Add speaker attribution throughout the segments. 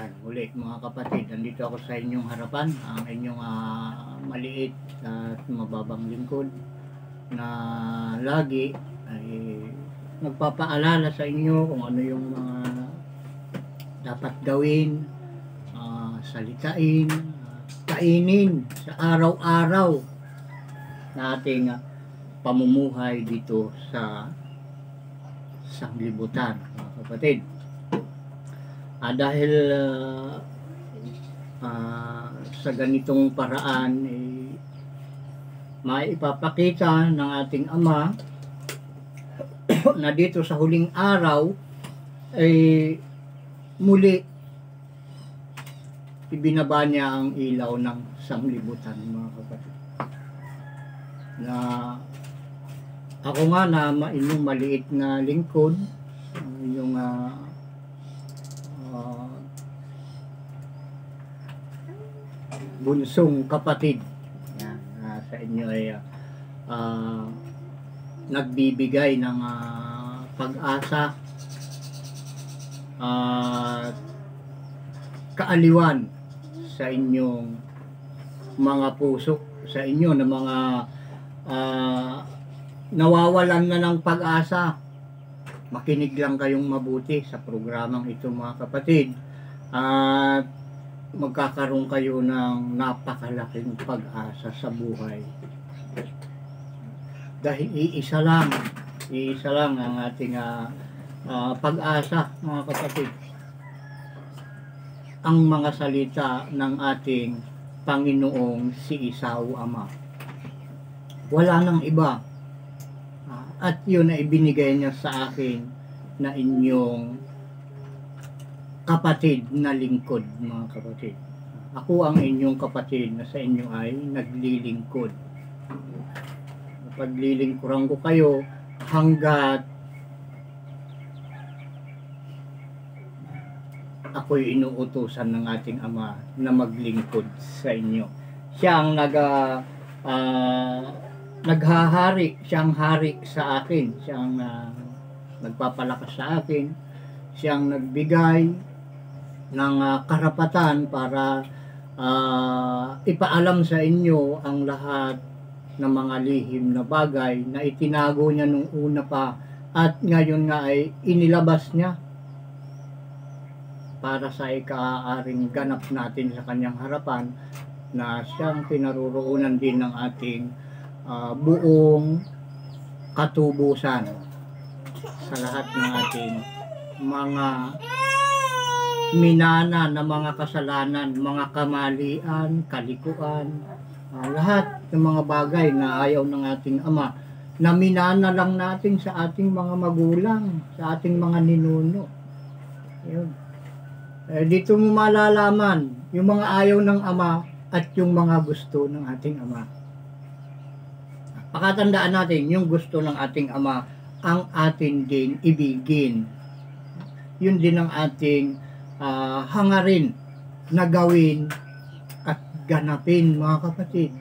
Speaker 1: Yan, muli mga kapatid, nandito ako sa inyong harapan, ang inyong maliit at mababang lingkod na lagi ay nagpapaalala sa inyo kung ano yung mga dapat gawin, salitain, kainin sa araw-araw na ating pamumuhay dito sa sanglibutan, mga kapatid. Dahil sa ganitong paraan maipapakita ng ating Ama na dito sa huling araw ay muli ibinaba niya ang ilaw ng sanglibutan, mga kapatid. Na ako nga na inyong maliit na lingkod, inyong bunsong kapatid, yan, sa inyo ay nagbibigay ng pag-asa at kaaliwan sa inyong mga puso, sa inyo na mga nawawalan na ng pag-asa. Makinig lang kayong mabuti sa programang ito, mga kapatid, at magkakaroon kayo ng napakalaking pag-asa sa buhay. Dahil iisa lang ang ating pag-asa, mga kapatid. Ang mga salita ng ating Panginoong si Isao Ama. Wala nang iba. At yun na ibinigay niya sa akin na inyong kapatid na lingkod, mga kapatid. Ako ang inyong kapatid na sa inyo ay naglilingkod. Paglilingkuran ko kayo hanggat ako'y inuutusan ng ating Ama na maglingkod sa inyo. Siya ang naghahari, siyang hari sa akin, siyang nagpapalakas sa akin, siyang nagbigay ng karapatan para ipaalam sa inyo ang lahat ng mga lihim na bagay na itinago niya nung una pa at ngayon nga ay inilabas niya para sa ikaaring ganap natin sa kanyang harapan, na siyang pinaruroonan din ng ating buong katubusan sa lahat ng ating mga minana na mga kasalanan, mga kamalian, kalikuan, lahat ng mga bagay na ayaw ng ating Ama, na minana lang natin sa ating mga magulang, sa ating mga ninuno. Yun. Dito mo malalaman yung mga ayaw ng Ama at yung mga gusto ng ating Ama. Pakatandaan natin, yung gusto ng ating Ama ang atin din ibigin. Yun din ang ating hangarin na gawin at ganapin, mga kapatid.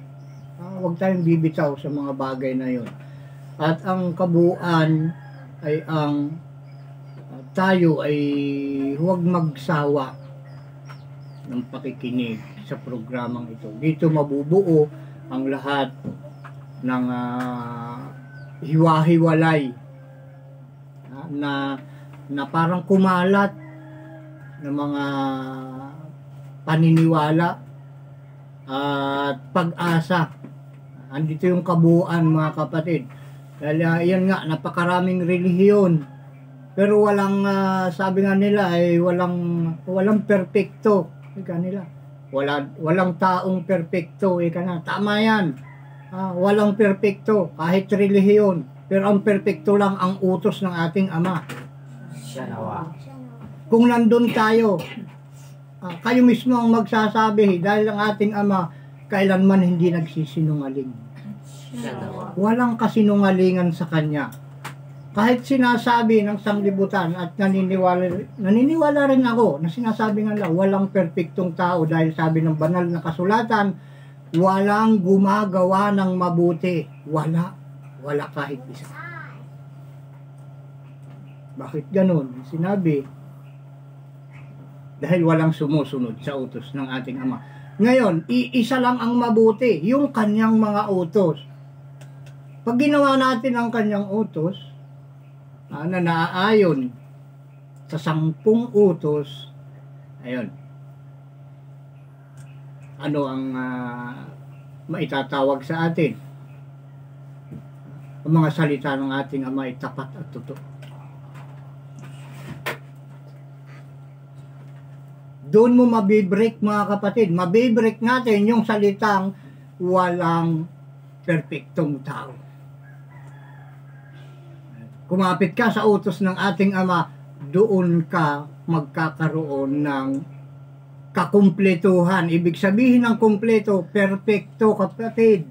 Speaker 1: Huwag tayong bibitaw sa mga bagay na yun. At ang kabuuan ay ang tayo ay huwag magsawa ng pakikinig sa programang ito. Dito mabubuo ang lahat ng hiwa-hiwalay na parang kumalat ng mga paniniwala at pag-asa. Andito yung kabuuan, mga kapatid. Dahil yan nga, napakaraming relihiyon. Pero walang, sabi nga nila, ay walang perpekto. Ika nila. Walang taong perpekto. Ika na. Tama yan. Walang perpekto. Kahit relihiyon. Pero ang perpekto lang ang utos ng ating Ama.
Speaker 2: Siya nawa.
Speaker 1: Kung nandun tayo, kayo mismo ang magsasabi, dahil ang ating Ama kailanman hindi nagsisinungaling. Walang kasinungalingan sa Kanya. Kahit sinasabi ng sanglibutan at naniniwala rin ako na sinasabi nga walang perpektong tao, dahil sabi ng banal na kasulatan, walang gumagawa ng mabuti. Wala kahit isa. Bakit ganun? Sinabi, Dahil walang sumusunod sa utos ng ating Ama. Ngayon, iisa lang ang mabuti, yung kanyang mga utos. Pag ginawa natin ang kanyang utos, na naaayon sa 10 utos, ayun, ano ang maitatawag sa atin? Ang mga salita ng ating Ama ay tapat at totoo. Doon mo mabibreak, mga kapatid. Mabibreak natin yung salitang walang perpektong tao. Kumapit ka sa utos ng ating Ama, doon ka magkakaroon ng kakumpletuhan. Ibig sabihin ng kumpleto, perpekto, kapatid.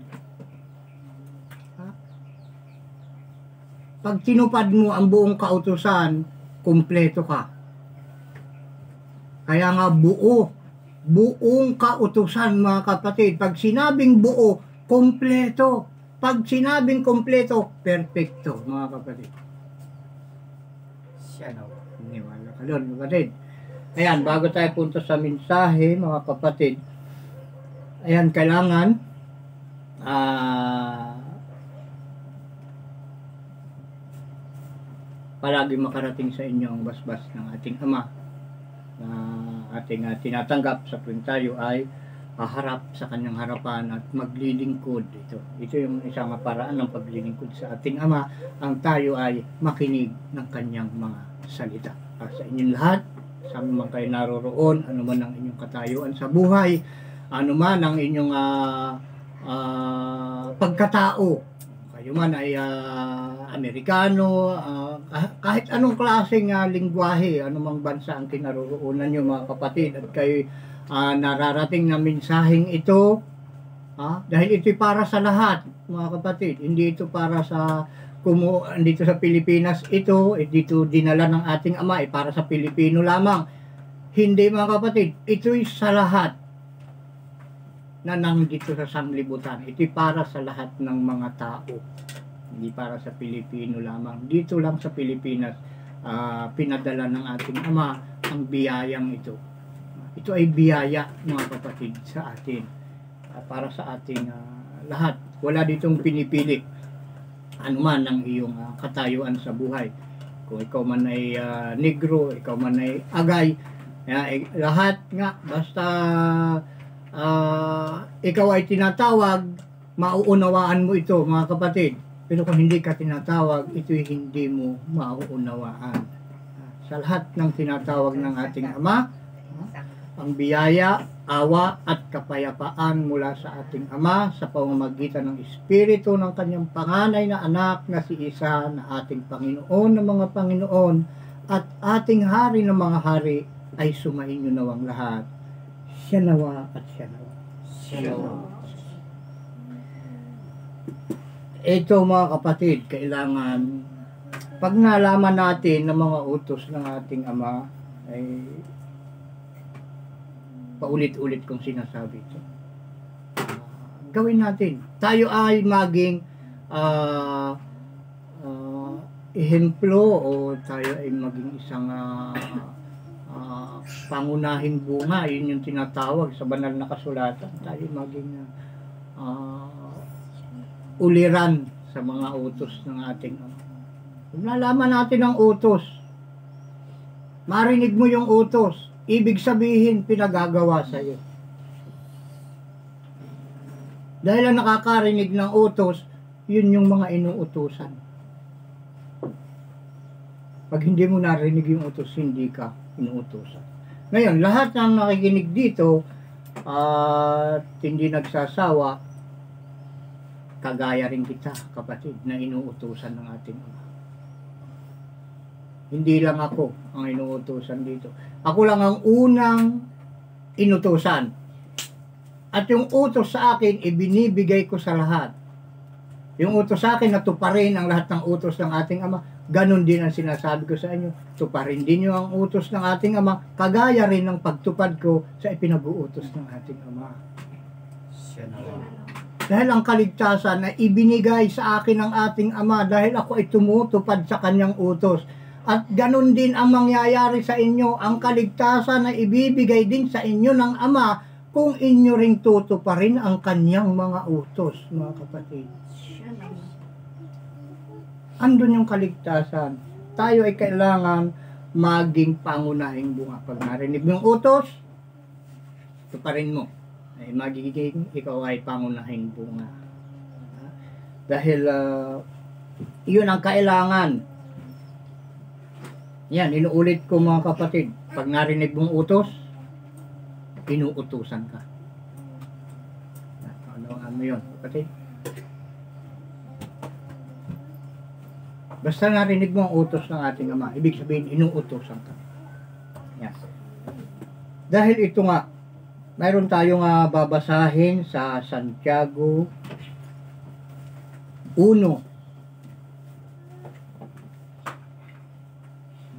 Speaker 1: Pag tinupad mo ang buong kautusan, kumpleto ka. Kaya nga buong kautusan, mga kapatid. Pag sinabing buo, kumpleto. Pag sinabing kumpleto, perpekto, mga kapatid.
Speaker 2: Siya nawa.
Speaker 1: Niwala ka doon, kapatid. Ayan, bago tayo punta sa mensahe, mga kapatid, ayan, kailangan palagi makarating sa inyo ang basbas ng ating Ama na ating tinatanggap sa tuwing tayo ay harap sa kanyang harapan at maglilingkod. Ito yung isang paraan ng paglilingkod sa ating Ama, ang tayo ay makinig ng kanyang mga salita. Sa inyong lahat, saan man kayo naroroon, ano man ang inyong katayuan sa buhay, ano man ang inyong pagkatao, kayo man ay Amerikano, kahit anong klaseng lingwahe, anumang bansa ang kinaroroonan nyo, mga kapatid, at kayo nararating na mensaheng ito, dahil ito'y para sa lahat, mga kapatid. Hindi ito para sa dito sa Pilipinas, dito dinala ng ating Ama, para sa Pilipino lamang. Hindi, mga kapatid, ito'y sa lahat na nandito sa sanglibutan. Ito'y para sa lahat ng mga tao. Hindi para sa Pilipino lamang. Dito lang sa Pilipinas, pinadala ng ating Ama ang biyayang ito. Ito ay biyaya, mga kapatid, sa atin. Para sa ating lahat. Wala ditong pinipili anuman ang iyong katayuan sa buhay. Kung ikaw man ay negro, ikaw man ay agay, lahat nga, basta ikaw ay tinatawag, mauunawaan mo ito, mga kapatid. Pero kung hindi ka tinatawag, ito'y hindi mo mauunawaan. Sa lahat ng tinatawag ng ating Ama, ang biyaya, awa at kapayapaan mula sa ating Ama sa pamamagitan ng Espiritu ng kanyang panganay na anak na si Isa, na ating Panginoon ng mga Panginoon at ating Hari ng mga Hari, ay sumainyo nawang lahat. Siya nawa at siya nawa.
Speaker 2: Siya nawa.
Speaker 1: Ito, mga kapatid, kailangan pag nalaman natin ng mga utos ng ating Ama, ay paulit-ulit kong sinasabi ito. Gawin natin. Tayo ay maging ehemplo, o tayo ay maging isang pangunahing bunga. Yun yung tinatawag sa banal na kasulatan. Tayo maging uliran sa mga utos ng ating Ama. Kung nalaman natin ang utos, marinig mo yung utos, ibig sabihin, pinagagawa sa iyo. Dahil ang nakakarinig ng utos, yun yung mga inuutusan. Pag hindi mo narinig yung utos, hindi ka inuutusan. Ngayon, lahat ng nakikinig dito at hindi nagsasawa, kagaya rin kita, kapatid, na inuutusan ng ating Ama. Hindi lang ako ang inuutusan dito. Ako lang ang unang inutusan. At yung utos sa akin, ibinibigay ko sa lahat. Yung utos sa akin, natuparin ang lahat ng utos ng ating Ama. Ganon din ang sinasabi ko sa inyo. Tuparin din nyo ang utos ng ating Ama, kagaya rin ng pagtupad ko sa ipinag-uutos ng ating Ama. Dahil ang kaligtasan na ibinigay sa akin ng ating Ama, dahil ako ay tumutupad sa kanyang utos, At ganun din ang mangyayari sa inyo. Ang kaligtasan na ibibigay din sa inyo ng Ama kung inyo ring tutuparin ang kanyang mga utos, mga kapatid. Andun yung kaligtasan. Tayo ay kailangan maging pangunahing bunga. Pag narinig mo yung utos, tuparin mo. Ay magiging ikaw ay pangunahing bunga. Dahil yun ang kailangan. Yan, inuulit ko mga kapatid. Pag narinig mong utos, inuutusan ka. Ano yun, kapatid? Basta narinig mo ang utos ng ating Ama, ibig sabihin, inuutosan ka. Yan. Dahil ito nga, mayroon tayong babasahin sa Santiago 1,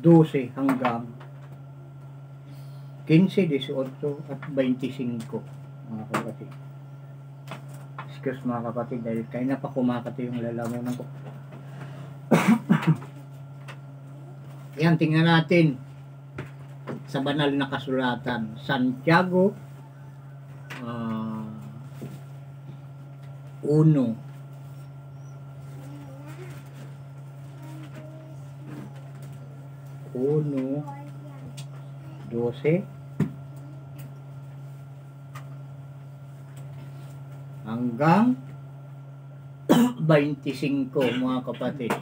Speaker 1: 12 hanggang 15, 18 at 25, mga kapatid. Excuse mga kapatid, dahil kayo na pa kumakati yung lalamunan ko. Yan, tingnan natin sa banal na kasulatan. Santiago 1, 12 hanggang 25, mga kapatid.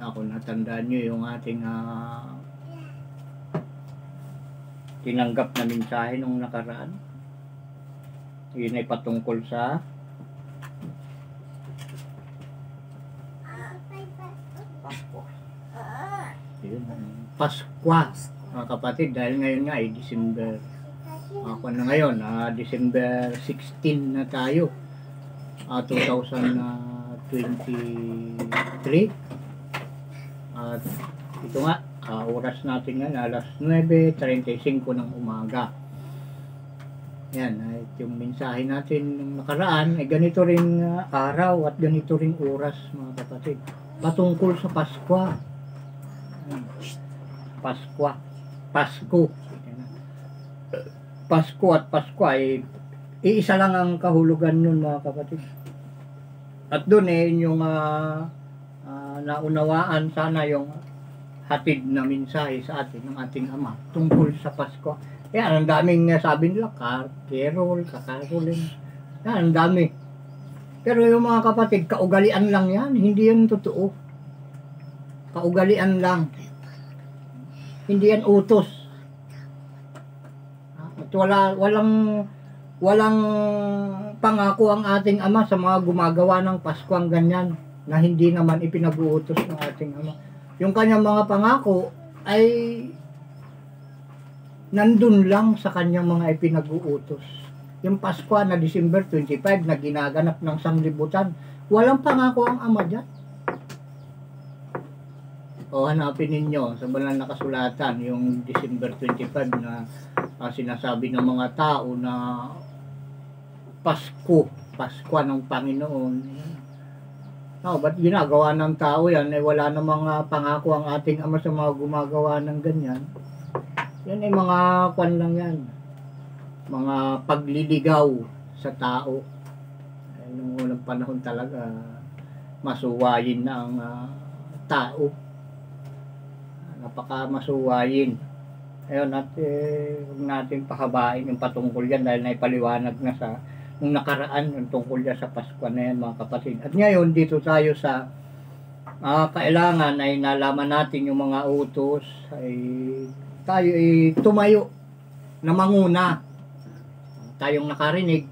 Speaker 1: Ako, natandaan nyo yung ating tinanggap na mensahe nung nakaraan. Yun ay patungkol sa Paskwa, mga kapatid, dahil ngayon nga ay December. Ako na ngayon, December 16 na tayo, 2023. At ito nga, oras natin nga, alas 9:35 ng umaga. Yan, yung mensahe natin nung nakaraan ay ganito ring araw at ganito ring oras, mga kapatid. Patungkol sa Paskwa. Paskwa. Pasko. Pasko at Paskwa ay iisa lang ang kahulugan nun, mga kapatid. At doon yung naunawaan sana yung hatid na mensahe sa atin ng ating Ama tungkol sa Pasko. Yan, ang daming sabi nila, carol, kakarolin. Yan, ang dami. Pero yung mga kapatid, kaugalian lang yan. Hindi yan totoo. Kaugalian lang. Hindi yan utos. At walang pangako ang ating Ama sa mga gumagawa ng Pasko ang ganyan na hindi naman ipinag-uutos ng ating Ama. Yung kanyang mga pangako ay nandun lang sa kanyang mga ipinag-uutos. Yung Pasko na December 25 na ginaganap ng sanglibutan, walang pangako ang Ama dyan. O hanapin ninyo sa banal na kasulatan yung December 25 na sinasabi ng mga tao na Pasko ng Panginoon. Ba't ginagawa ng tao yan? Wala na mga pangako ang ating Ama sa mga gumagawa ng ganyan. Yan ay mga kwan lang yan. Mga pagliligaw sa tao. Nung unang panahon talaga, masuwayin na ang tao. Napaka masuwayin. Ayun, at huwag natin pahabain yung patungkol yan dahil naipaliwanag na sa nung nakaraan yung tungkol yan sa Pasko na yan, mga kapatid. At ngayon, dito tayo sa kailangan ay nalaman natin yung mga utos ay tayo ay tumayo na manguna. Tayong nakarinig,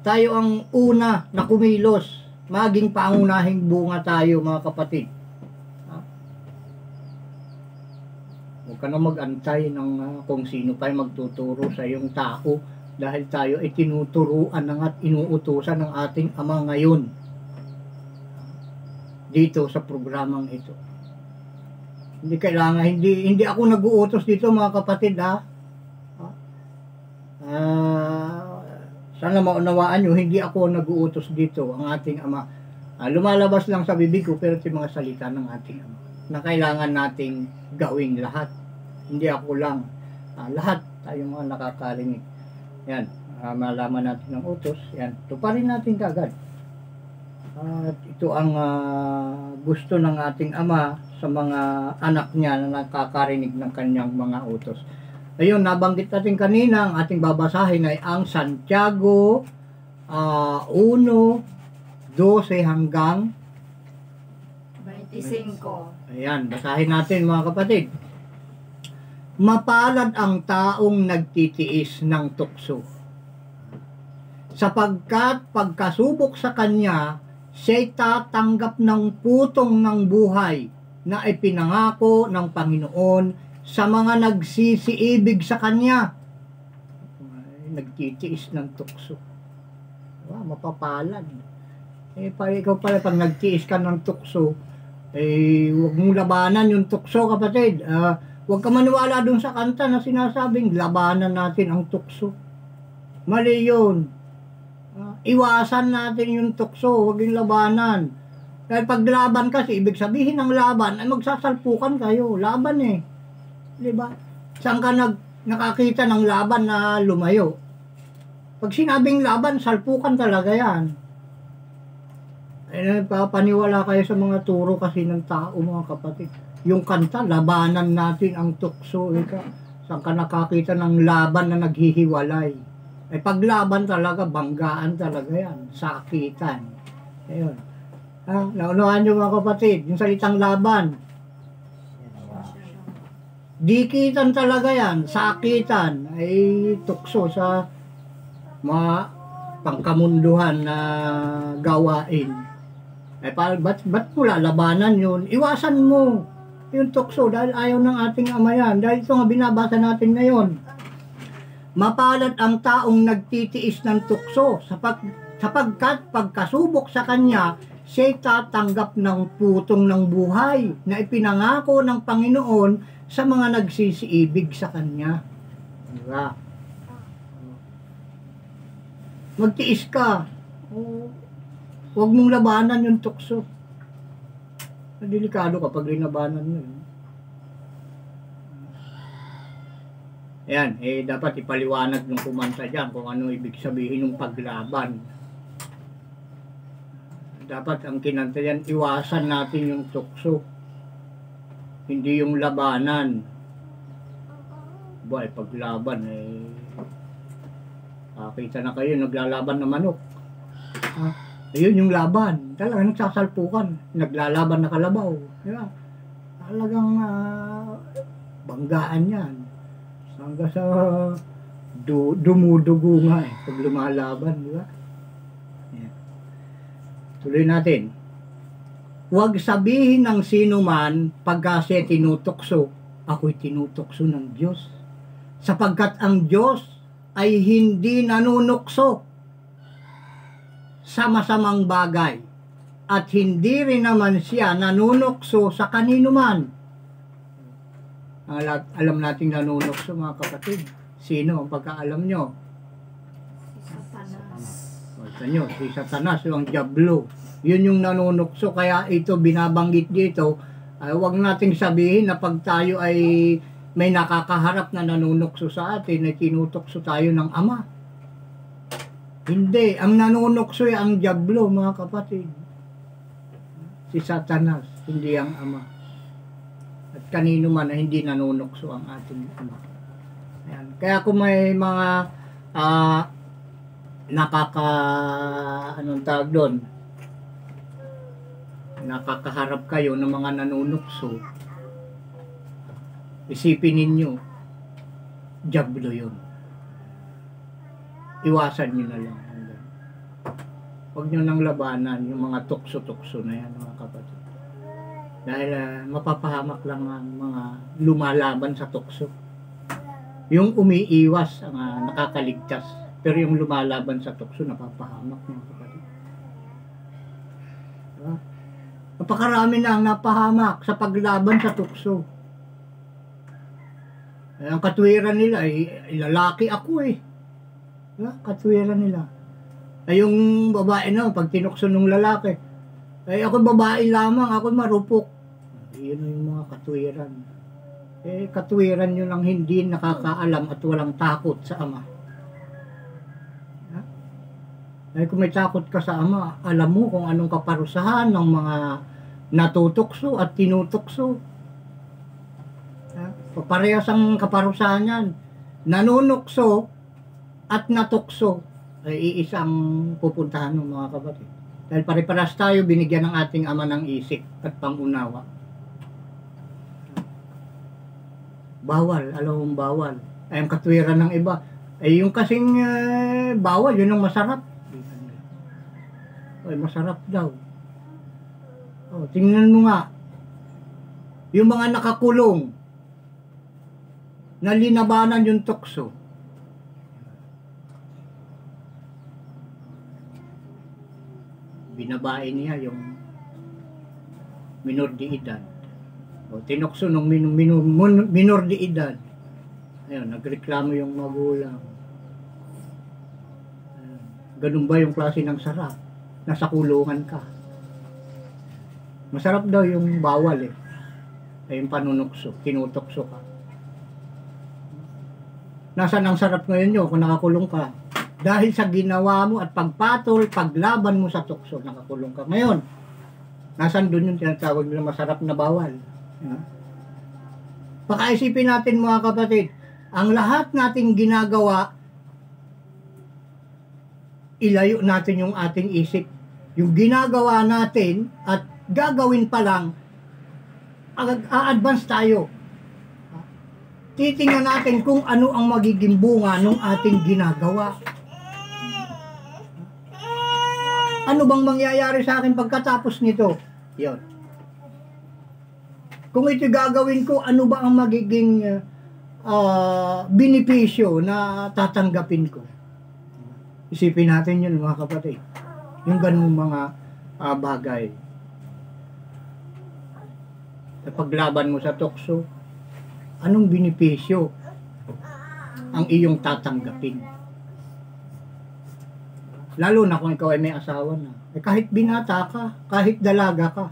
Speaker 1: tayo ang una na kumilos, maging pangunahing bunga tayo, mga kapatid. Huwag ka na mag-antay ng kung sino pa magtuturo sa iyong tao dahil tayo ay tinuturuan at inuutusan ng ating Ama ngayon dito sa programang ito. Hindi kailangan, hindi ako nag-uutos dito, mga kapatid, Sana maunawaan nyo, hindi ako nag-uutos dito, ang ating Ama. Lumalabas lang sa bibig ko, pero ito yung mga salita ng ating Ama na kailangan nating gawing lahat. Hindi ako lang. Lahat tayong mga nakakarinig. Yan, malaman natin ng utos. Yan, tuparin natin kagad. At ito ang gusto ng ating Ama sa mga anak niya na nakakarinig ng kanyang mga utos. Ayun, nabanggit natin kanina, ang ating babasahin ay ang Santiago 1:12 hanggang
Speaker 2: 25.
Speaker 1: Ayan, basahin natin mga kapatid. Mapalad ang taong nagtitiis ng tukso, sapagkat pagkasubok sa kanya, siya'y tatanggap ng putong ng buhay na ipinangako ng Panginoon sa mga nagsisiibig sa kanya. Nagtitiis ng tukso. Mapapalad. Ikaw pala pag nagtiis ka ng tukso, huwag mong labanan yung tukso, kapatid. Huwag ka maniwala dun sa kanta na sinasabing labanan natin ang tukso. Mali yun. Iwasan natin yung tukso, huwag yung labanan. Dahil pag laban kasi, ibig sabihin ng laban ay magsasalpukan kayo. Laban eh. Diba? Saan ka nakakita ng laban na lumayo? Pag sinabing laban, salpukan talaga yan. Papaniwala kayo sa mga turo kasi ng tao, mga kapatid. Yung kanta, labanan natin ang tukso. Saan ka nakakita ng laban na naghihiwalay? Paglaban talaga, banggaan talaga yan. Sakitan. Ayun. Naunahan nyo mga kapatid, yung salitang laban. Dikitan talaga yan, sakitan, ay tukso sa mga pangkamunduhan na gawain. Ba't mo lalabanan yun? Iwasan mo yung tukso dahil ayaw ng ating Ama yan. Dahil ito nga binabasa natin ngayon. Mapalad ang taong nagtitiis ng tukso sapagkat pagkasubok sa kanya, siya'y tatanggap ng putong ng buhay na ipinangako ng Panginoon sa mga nagsisiibig sa kanya. Diba? Magtiis ka. Huwag mong labanan yung tukso. Delikado kapag linabanan mo yun. Ayan, dapat ipaliwanag ng kumanta dyan kung ano ibig sabihin ng paglaban. Dapat ang kinanta yan, iwasan natin yung tukso. Hindi yung labanan. Paglaban kita na kayo naglalaban na manok. Ayun yung laban. Talaga nagsasalpukan. Naglalaban na kalabaw. Diba? Talagang banggaan yan. Hanggang sa dumudugo nga pag lumalaban. Diba? Yeah. Tuloy natin. Huwag sabihin ng sino man pagkasi tinutokso, ako'y tinutokso ng Diyos. Sapagkat ang Diyos ay hindi nanunukso sa masamang bagay at hindi rin naman siya nanunukso sa kanino man. Alam nating nanunukso mga kapatid. Sino ang pagkaalam nyo?
Speaker 2: Si Satanas.
Speaker 1: Si Satanas, yung Diablo. Yun yung nanunukso, kaya ito binabanggit dito. Huwag nating sabihin na pag tayo ay may nakakaharap na nanunukso sa atin, ay tinutokso tayo ng Ama. Hindi, ang nanunukso ay ang Diablo, mga kapatid. Si Satanas, hindi ang Ama. At kanino man na hindi nanunukso ang ating Ama. Ayan. Kaya kung may mga anong tawag doon, nakakaharap kayo ng mga nanunukso, isipin ninyo, Diablo yun. Iwasan nyo na lang. Huwag nyo nang labanan yung mga tukso-tukso na yan, mga kapatid. Dahil mapapahamak lang ang mga lumalaban sa tukso. Yung umiiwas ang nakakaligtas, pero yung lumalaban sa tukso napapahamak, mga kapatid. Diba? Napakarami na ang napahamak sa paglaban sa tukso. Ang katwiran nila ay lalaki ako eh. Katwiran nila. Ay yung babae na, pag tinukso ng lalaki, ay ako babae lamang, ako marupok. Yun yung mga katwiran. Katwiran yun ang hindi nakakaalam at walang takot sa Ama. Ay kung may takot ka sa Ama, alam mo kung anong kaparusahan ng mga natutokso at tinutukso. Parehas ang kaparusahan yan. Nanunukso at natukso ay iisang pupuntahan ng mga kapatid. Dahil pare-paras tayo binigyan ng ating Ama ng isip at pangunawa. Bawal, alam mong bawal. Ay ang katwiran ng iba. Ay yung kasing bawal, yun ang masarap. Ay masarap daw. Tingnan mo nga. Yung mga nakakulong na linabanan yung tukso. Binabae niya yung minor de edad. Tinukso nung minor de edad. Ayun, nagreklamo yung magulang. Ganun ba yung klase ng sarap? Nasa kulungan ka. Masarap daw yung bawal eh. Ay yung panunukso, tinutokso ka. Nasaan ang sarap ngayon nyo kung nakakulong ka? Dahil sa ginawa mo at pagpatol, paglaban mo sa tukso, nakakulong ka. Ngayon, nasaan doon yung tinatawag nila masarap na bawal? Pakaisipin natin mga kapatid, ang lahat nating ginagawa, ilayo natin yung ating isip. Yung ginagawa natin at gagawin pa lang, a-advance tayo. Titingnan natin kung ano ang magiging bunga ng ating ginagawa. Ano bang mangyayari sa akin pagkatapos nito? Yun. Kung ito gagawin ko, ano ba ang magiging benepisyo na tatanggapin ko? Isipin natin yun mga kapatid. Yung ganung mga bagay. Sa paglaban mo sa tukso, anong benepisyo ang iyong tatanggapin? Lalo na kung ikaw ay may asawa na. Kahit binata ka, kahit dalaga ka.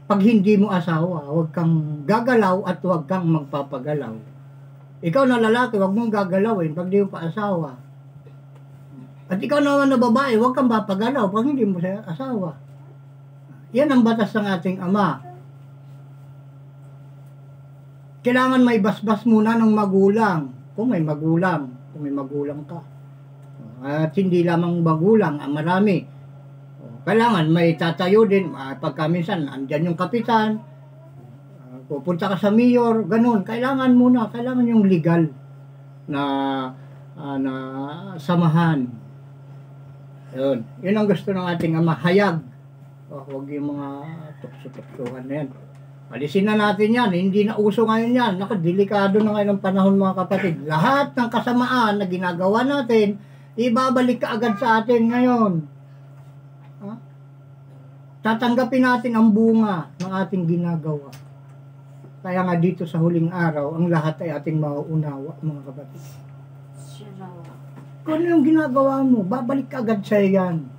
Speaker 1: Pag hindi mo asawa, huwag kang gagalaw at huwag kang magpapagalaw. Ikaw na lalaki, huwag mong gagalawin pag di mo pa asawa. At ikaw naman na babae, huwag kang papagalaw pag hindi mo siya asawa. Yan ang batas ng ating Ama. Kailangan may basbas muna ng magulang. Kung may magulang ka. At hindi lamang magulang, marami. Kailangan may tatayo din. Pagka minsan, andyan yung kapitan, pupunta ka sa mayor, ganun. Kailangan yung legal na samahan. Yun ang gusto ng ating Ama, hayag. Huwag yung mga tukso-tuksuhan na yan. Alisin na natin yan, hindi na uso ngayon yan. Delikado na ngayon ang panahon mga kapatid. Lahat ng kasamaan na ginagawa natin, ibabalik ka agad sa atin ngayon. Tatanggapin natin ang bunga ng ating ginagawa. Kaya nga dito sa huling araw, ang lahat ay ating mauunawa mga kapatid. Kung ano yung ginagawa mo, babalik ka agad sa yan.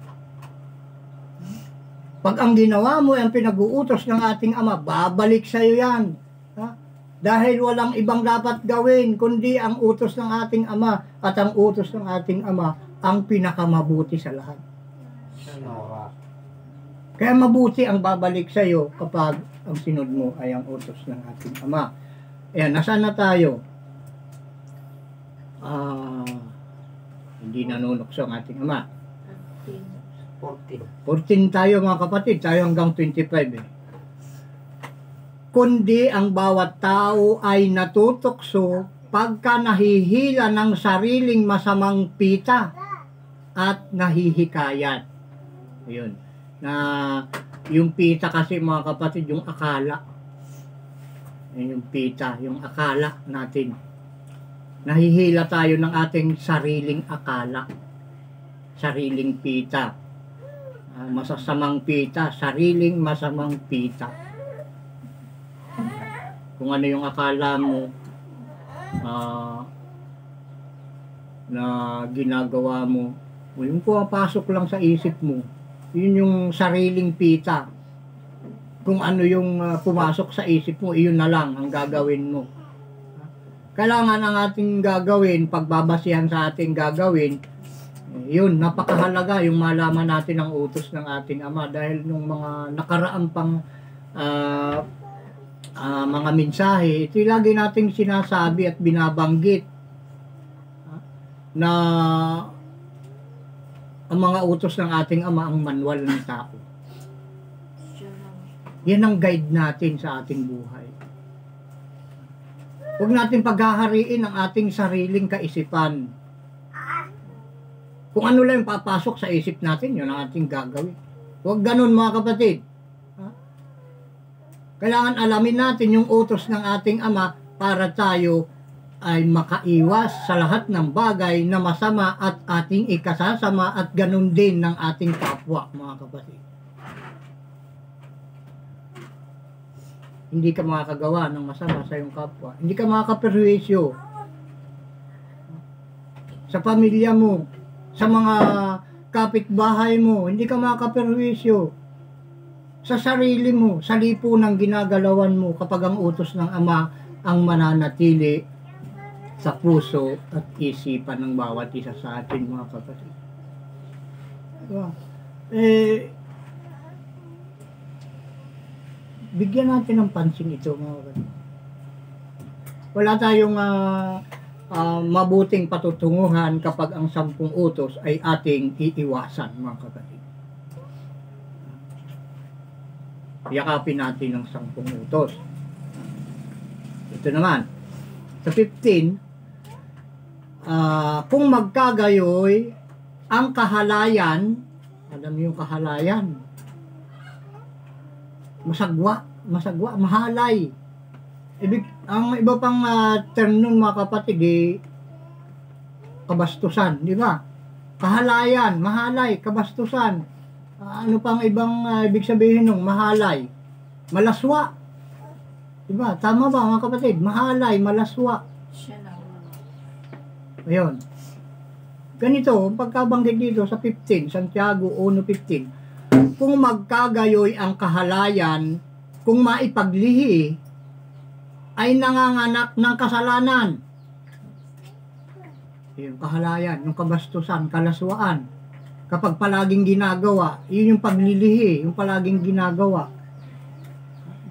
Speaker 1: Pag ang ginawa mo ay ang pinag-uutos ng ating Ama, babalik sa iyo yan. Dahil walang ibang dapat gawin, kundi ang utos ng ating Ama, at ang utos ng ating Ama, ang pinakamabuti sa lahat. Kaya mabuti ang babalik sa iyo kapag ang sinod mo ay ang utos ng ating Ama. Ayan, nasaan na tayo? Hindi nanunukso ang ating Ama. 14 tayo mga kapatid, tayo hanggang 25 Kundi ang bawat tao ay natutokso pagka nahihila ng sariling masamang pita at nahihikayat. Ayun. Na yung pita kasi mga kapatid, yung akala. Yung pita, yung akala natin. Nahihila tayo ng ating sariling akala. Sariling pita. Masasamang pita, sariling masamang pita. Kung ano yung akala mo, na ginagawa mo, o yung pumapasok lang sa isip mo, yun yung sariling pita. Kung ano yung pumasok sa isip mo, iyon na lang ang gagawin mo. Kailangan ang ating gagawin, pagbabasihan sa ating gagawin, yun, napakahalaga yung malaman natin ang utos ng ating Ama, dahil nung mga nakaraang pang mga mensahe, ito lagi nating sinasabi at binabanggit na ang mga utos ng ating Ama ang manual ng tao. Yan ang guide natin sa ating buhay. Huwag natin paghahariin ang ating sariling kaisipan. Kung ano lang yung papasok sa isip natin, yun ang ating gagawin. Huwag ganun mga kapatid. Kailangan alamin natin yung utos ng ating Ama para tayo ay makaiwas sa lahat ng bagay na masama at ating ikasasama at ganun din ng ating kapwa, mga kapatid. Hindi ka makakagawa ng masama sa iyong kapwa. Hindi ka makakaperwisyo sa pamilya mo, sa mga kapitbahay mo. Hindi ka makakaperwisyo sa sarili mo, sa lipunang ginagalawan mo kapag ang utos ng Ama ang mananatili sa puso at isipan ng bawat isa sa atin, mga kapatid. Diba? Bigyan natin ng pansin ito, mga kapatid. Wala tayong mabuting patutunguhan kapag ang 10 utos ay ating iiwasan, mga kapatid. Yakapin natin ang 10 utos. Ito naman, sa 15, kung magkagayoy ang kahalayan, alam niyo yung kahalayan, masagwa, mahalay. Ang iba pang term nun, mga kapatid, kabastusan, di ba? Kahalayan, mahalay, kabastusan. Ano pang ibang ibig sabihin nung mahalay? Malaswa. Di ba? Tama ba, mga kapatid? Mahalay, malaswa. Ayun. Ganito, pagkabanggit dito sa 15, Santiago 1:15, kung magkagayoy ang kahalayan, kung maipaglihi, ay nanganganak ng kasalanan. Yung kahalayan, yung kabastusan, kalaswaan. Kapag palaging ginagawa, yun yung paglilihi, yung palaging ginagawa.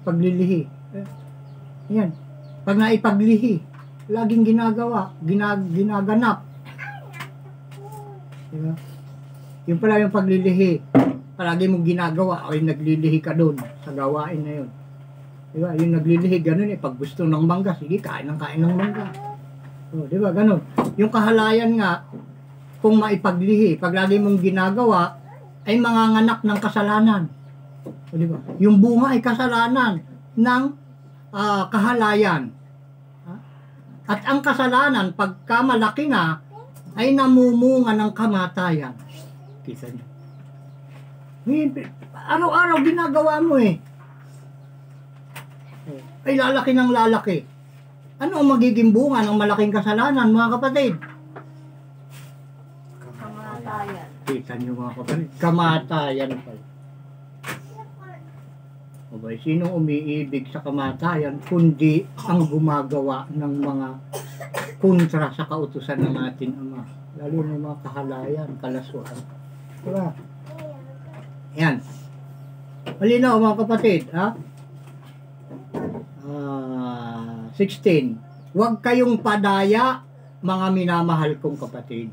Speaker 1: Paglilihi. Yan. Pag naipaglihi, laging ginagawa, ginaganap. Diba? Yung pala yung paglilihi, palagi mong ginagawa, ay naglilihi ka doon sa gawain na yun. Diba? Yung naglilihi, ganun pag gusto ng mangga, sige, kain ng mangga. O, diba, ganun. Yung kahalayan nga, kung maipaglihi, pag lagi mong ginagawa, ay manganganak ng kasalanan. O, diba? Yung bunga ay kasalanan ng kahalayan. At ang kasalanan, pagka malaki na, ay namumunga ng kamatayan. Kita niyo. Araw-araw ginagawa mo ay lalaki ng lalaki. Ano ang magiging bunga ng malaking kasalanan, mga kapatid?
Speaker 2: Kamatayan.
Speaker 1: Kita niyo, mga kapatid. Kamatayan pa. Abay, sinong umiibig sa kamatayan kundi ang gumagawa ng mga kontra sa kautusan ng ating Ama, lalo ng mga kahalayan, kalaswaan. Diba? Yan. Malinaw, mga kapatid, ha? 16. Huwag kayong padaya, mga minamahal kong kapatid.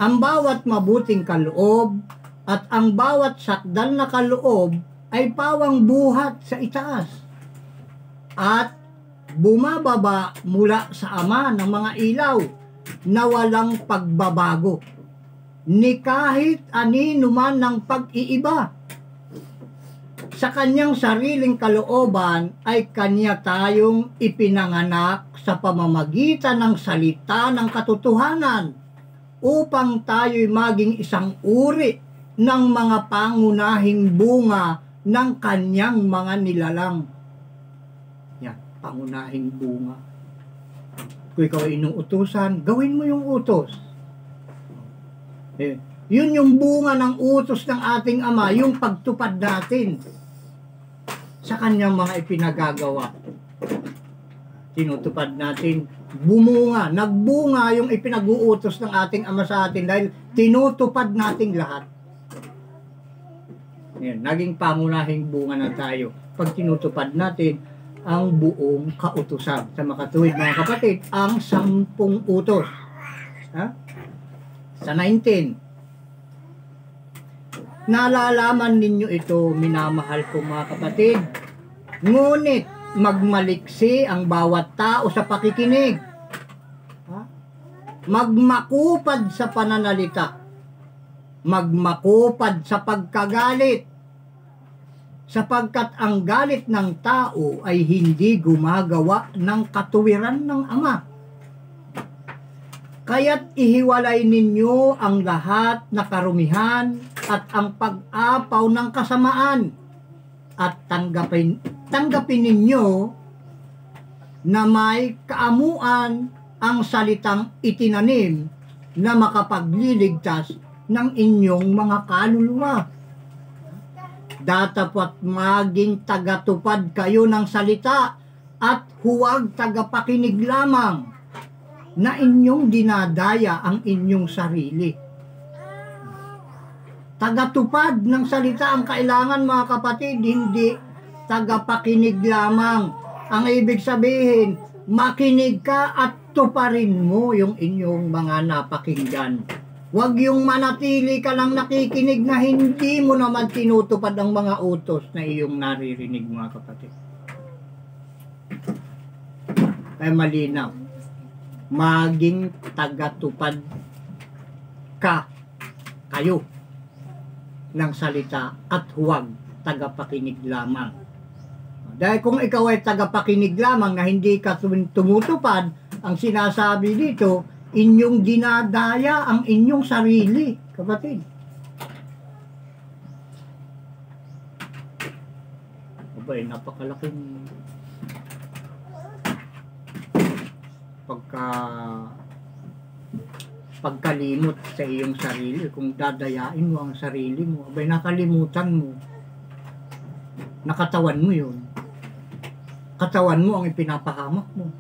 Speaker 1: Ang bawat mabuting kaloob at ang bawat sakdal na kaloob ay pawang buhat sa itaas at bumababa mula sa Ama ng mga ilaw na walang pagbabago ni kahit anino man ng pag-iiba. Sa kanyang sariling kalooban ay kanya tayong ipinanganak sa pamamagitan ng salita ng katotohanan upang tayo'y maging isang uri ng mga pangunahing bunga ng kanyang mga nilalang. Yan, pangunahing bunga. Kung ikaw ay inuutusan, gawin mo yung utos. Yun yung bunga ng utos ng ating Ama, yung pagtupad natin sa kanyang mga ipinagagawa. Tinutupad natin, bumunga, nagbunga yung ipinag-uutos ng ating Ama sa atin dahil tinutupad nating lahat. Yan, naging pangunahing bunga na tayo pag tinutupad natin ang buong kautusan. Sa makatuwid mga kapatid, ang 10 utos. Sa 19, nalalaman ninyo ito, minamahal ko mga kapatid, ngunit magmaliksi ang bawat tao sa pakikinig. Magmakupad sa pananalita. Magmakupad sa pagkagalit. Sapagkat ang galit ng tao ay hindi gumagawa ng katuwiran ng Ama. Kaya't ihiwalay ninyo ang lahat na karumihan at ang pag-apaw ng kasamaan at tanggapin ninyo na may kaamuan ang salitang itinanim na makapagliligtas ng inyong mga kaluluwa. Datapat maging tagatupad kayo ng salita at huwag tagapakinig lamang na inyong dinadaya ang inyong sarili. Tagatupad ng salita ang kailangan mga kapatid, hindi tagapakinig lamang. Ang ibig sabihin, makinig ka at tuparin mo yung inyong mga napakinggan. Huwag yung manatili ka lang nakikinig na hindi mo naman tinutupad ang mga utos na iyong naririnig mga kapatid. Kaya malinaw, maging tagatupad kayo ng salita at huwag tagapakinig lamang. Dahil kung ikaw ay tagapakinig lamang na hindi ka tumutupad, ang sinasabi dito, inyong dinadaya ang inyong sarili, kapatid. Abay, napakalaking pagkalimot sa iyong sarili. Kung dadayain mo ang sarili mo, abay, nakalimutan mo. Nakatawan mo yun. Katawan mo ang ipinapahamak mo.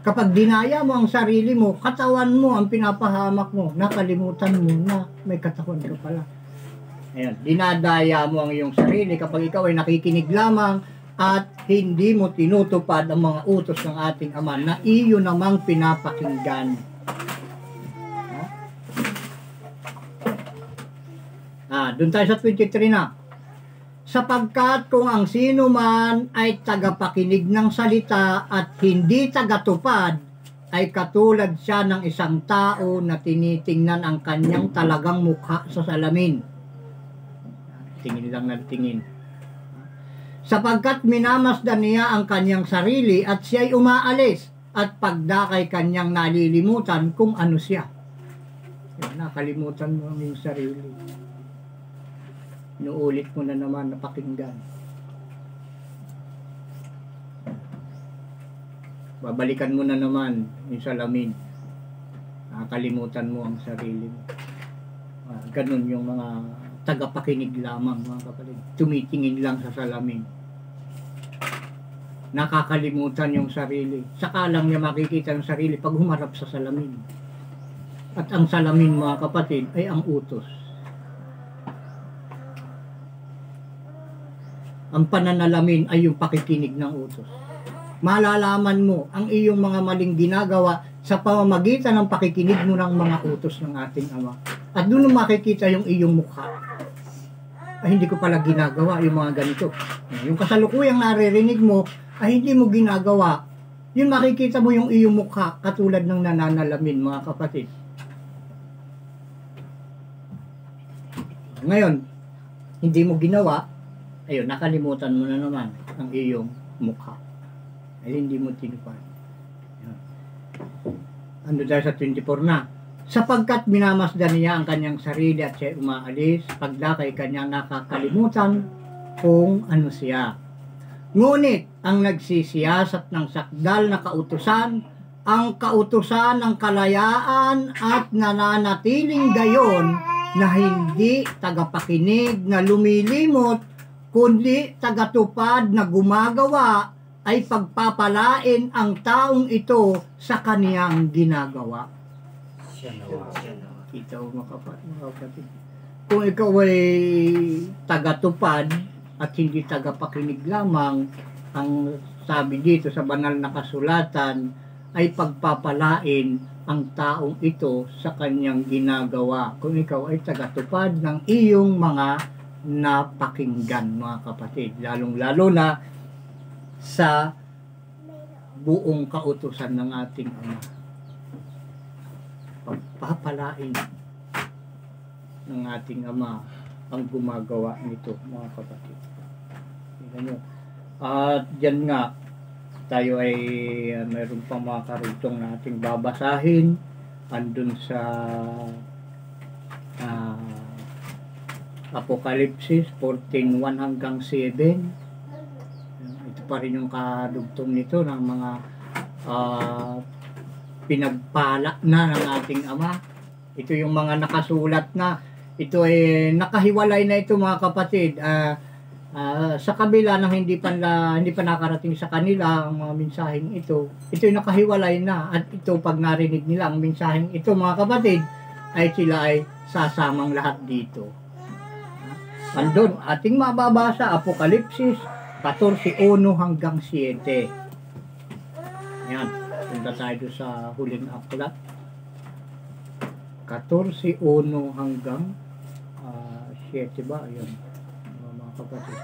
Speaker 1: Kapag dinaya mo ang sarili mo, katawan mo ang pinapahamak mo, nakalimutan mo na may katawan ka pala. Ayan, dinadaya mo ang iyong sarili kapag ikaw ay nakikinig lamang at hindi mo tinutupad ang mga utos ng ating Ama na iyo namang pinapakinggan. Doon tayo sa 23 na. Sapagkat kung ang sino man ay tagapakinig ng salita at hindi tagatupad, ay katulad siya ng isang tao na tinitingnan ang kanyang talagang mukha sa salamin. Tingin lang ng tingin. Sapagkat minamasdan niya ang kanyang sarili at siya'y umaalis at pagdakay kanyang nalilimutan kung ano siya. Nakalimutan mo ang iyong sarili. Inuulit mo na naman na pakinggan. Babalikan mo na naman yung salamin. Nakakalimutan mo ang sarili mo. Ganun yung mga tagapakinig lamang mga kapatid. Tumitingin lang sa salamin. Nakakalimutan yung sarili. Saka lang niya makikita yung sarili pag humarap sa salamin. At ang salamin mga kapatid ay ang utos. Ang pananalamin ay yung pakikinig ng utos. Malalaman mo ang iyong mga maling ginagawa sa pamamagitan ng pakikinig mo ng mga utos ng ating Ama. At doon makikita yung iyong mukha. Ay, hindi ko pala ginagawa yung mga ganito. Yung kasalukuyang naririnig mo ay hindi mo ginagawa. Yun makikita mo yung iyong mukha katulad ng nananalamin mga kapatid. Ngayon, hindi mo ginawa, ayun, nakalimutan mo na naman ang iyong mukha. Ay, hindi mo tinupad. Ano dahil sa 24 na? Sapagkat minamasdan niya ang kanyang sarili at siya umaalis, pagdakay kanya nakakalimutan kung ano siya. Ngunit ang nagsisiyasat ng sakdal na kautusan, ang kautusan ng kalayaan at nananatiling gayon na hindi tagapakinig na lumilimot, kundi tagatupad na gumagawa, ay pagpapalain ang taong ito sa kaniyang ginagawa. Kita mo mga kapatid. Kung ikaw ay tagatupad at hindi tagapakinig lamang, ang sabi dito sa banal na kasulatan ay pagpapalain ang taong ito sa kanyang ginagawa. Kung ikaw ay tagatupad ng iyong mga napakinggan, mga kapatid, lalong-lalo na sa buong kautusan ng ating Ama. Pagpapalain ng ating Ama ang gumagawa nito, mga kapatid. At dyan nga, tayo ay mayroon pang mga karugtong na ating babasahin andun sa Apokalipsis 14:1 hanggang 7. Ito pa rin yung karugtong nito ng mga pinagpala na ng ating Ama. Ito yung mga nakasulat na. Ito ay nakahiwalay na ito, mga kapatid. Sa kabila ng hindi pa nakarating sa kanila ang mga mensaheng ito, ito'y nakahiwalay na, at ito pag narinig nila ang mensaheng ito, mga kapatid, ay sila ay sasamang lahat dito. Andun ating mababasa Apokalipsis 14:1 hanggang 7. Yan, punta tayo sa huling aklat, 14:1 hanggang 7 ba? Ayun, mga kapatid.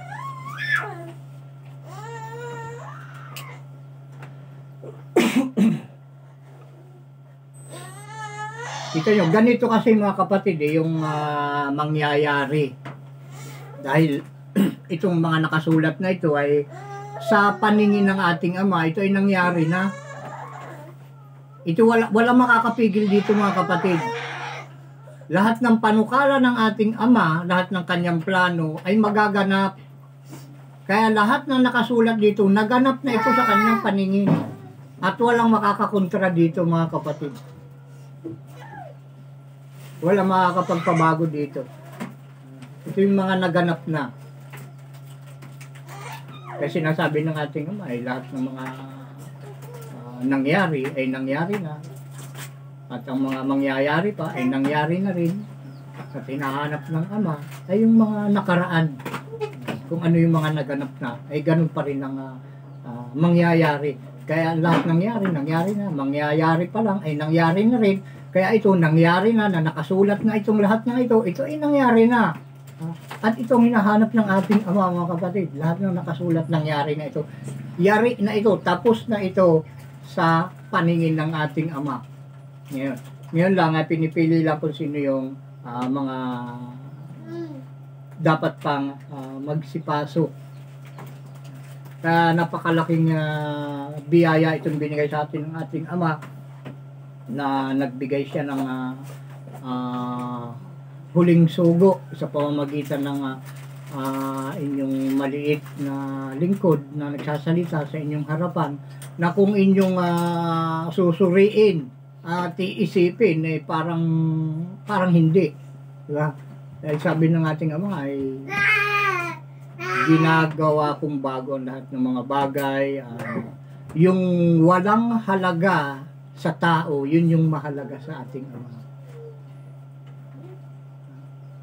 Speaker 1: Kita nyo, ganito kasi mga kapatid yung mangyayari. Dahil itong mga nakasulat na ito ay sa paningin ng ating Ama, ito ay nangyari na. Ito wala makakapigil dito, mga kapatid. Lahat ng panukala ng ating Ama, lahat ng kanyang plano ay magaganap. Kaya lahat ng nakasulat dito, naganap na ito sa kanyang paningin. At walang makakakontra dito, mga kapatid. Walang makakapagpabago dito. Ito yung mga naganap na. Kasi sinasabi ng ating Ama ay lahat ng mga nangyari ay nangyari na. At ang mga mangyayari pa ay nangyari na rin. At hinahanap ng Ama ay yung mga nakaraan. Kung ano yung mga naganap na, ay ganun pa rin ang mangyayari. Kaya lahat nangyari na. Mangyayari pa lang ay nangyari na rin. Kaya ito nangyari na nakasulat na itong lahat ng ito ay nangyari na. At itong hinahanap ng ating Ama, mga kapatid. Lahat ng nakasulat nangyari na ito. Yari na ito, tapos na ito sa paningin ng ating Ama. Ngayon lang ay pinipili lang kung sino yung mga dapat pang magsipasok. Kaya napakalaking biyaya itong binigay sa atin ng ating Ama, na nagbigay siya ng huling sugo sa pamamagitan ng inyong maliit na lingkod na nagsasalita sa inyong harapan, na kung inyong susuriin at iisipin ay parang hindi, diba? Dahil sabi ng ating Ama ay ginagawa kong bago ang lahat ng mga bagay. Yung walang halaga sa tao, yun yung mahalaga sa ating Ama.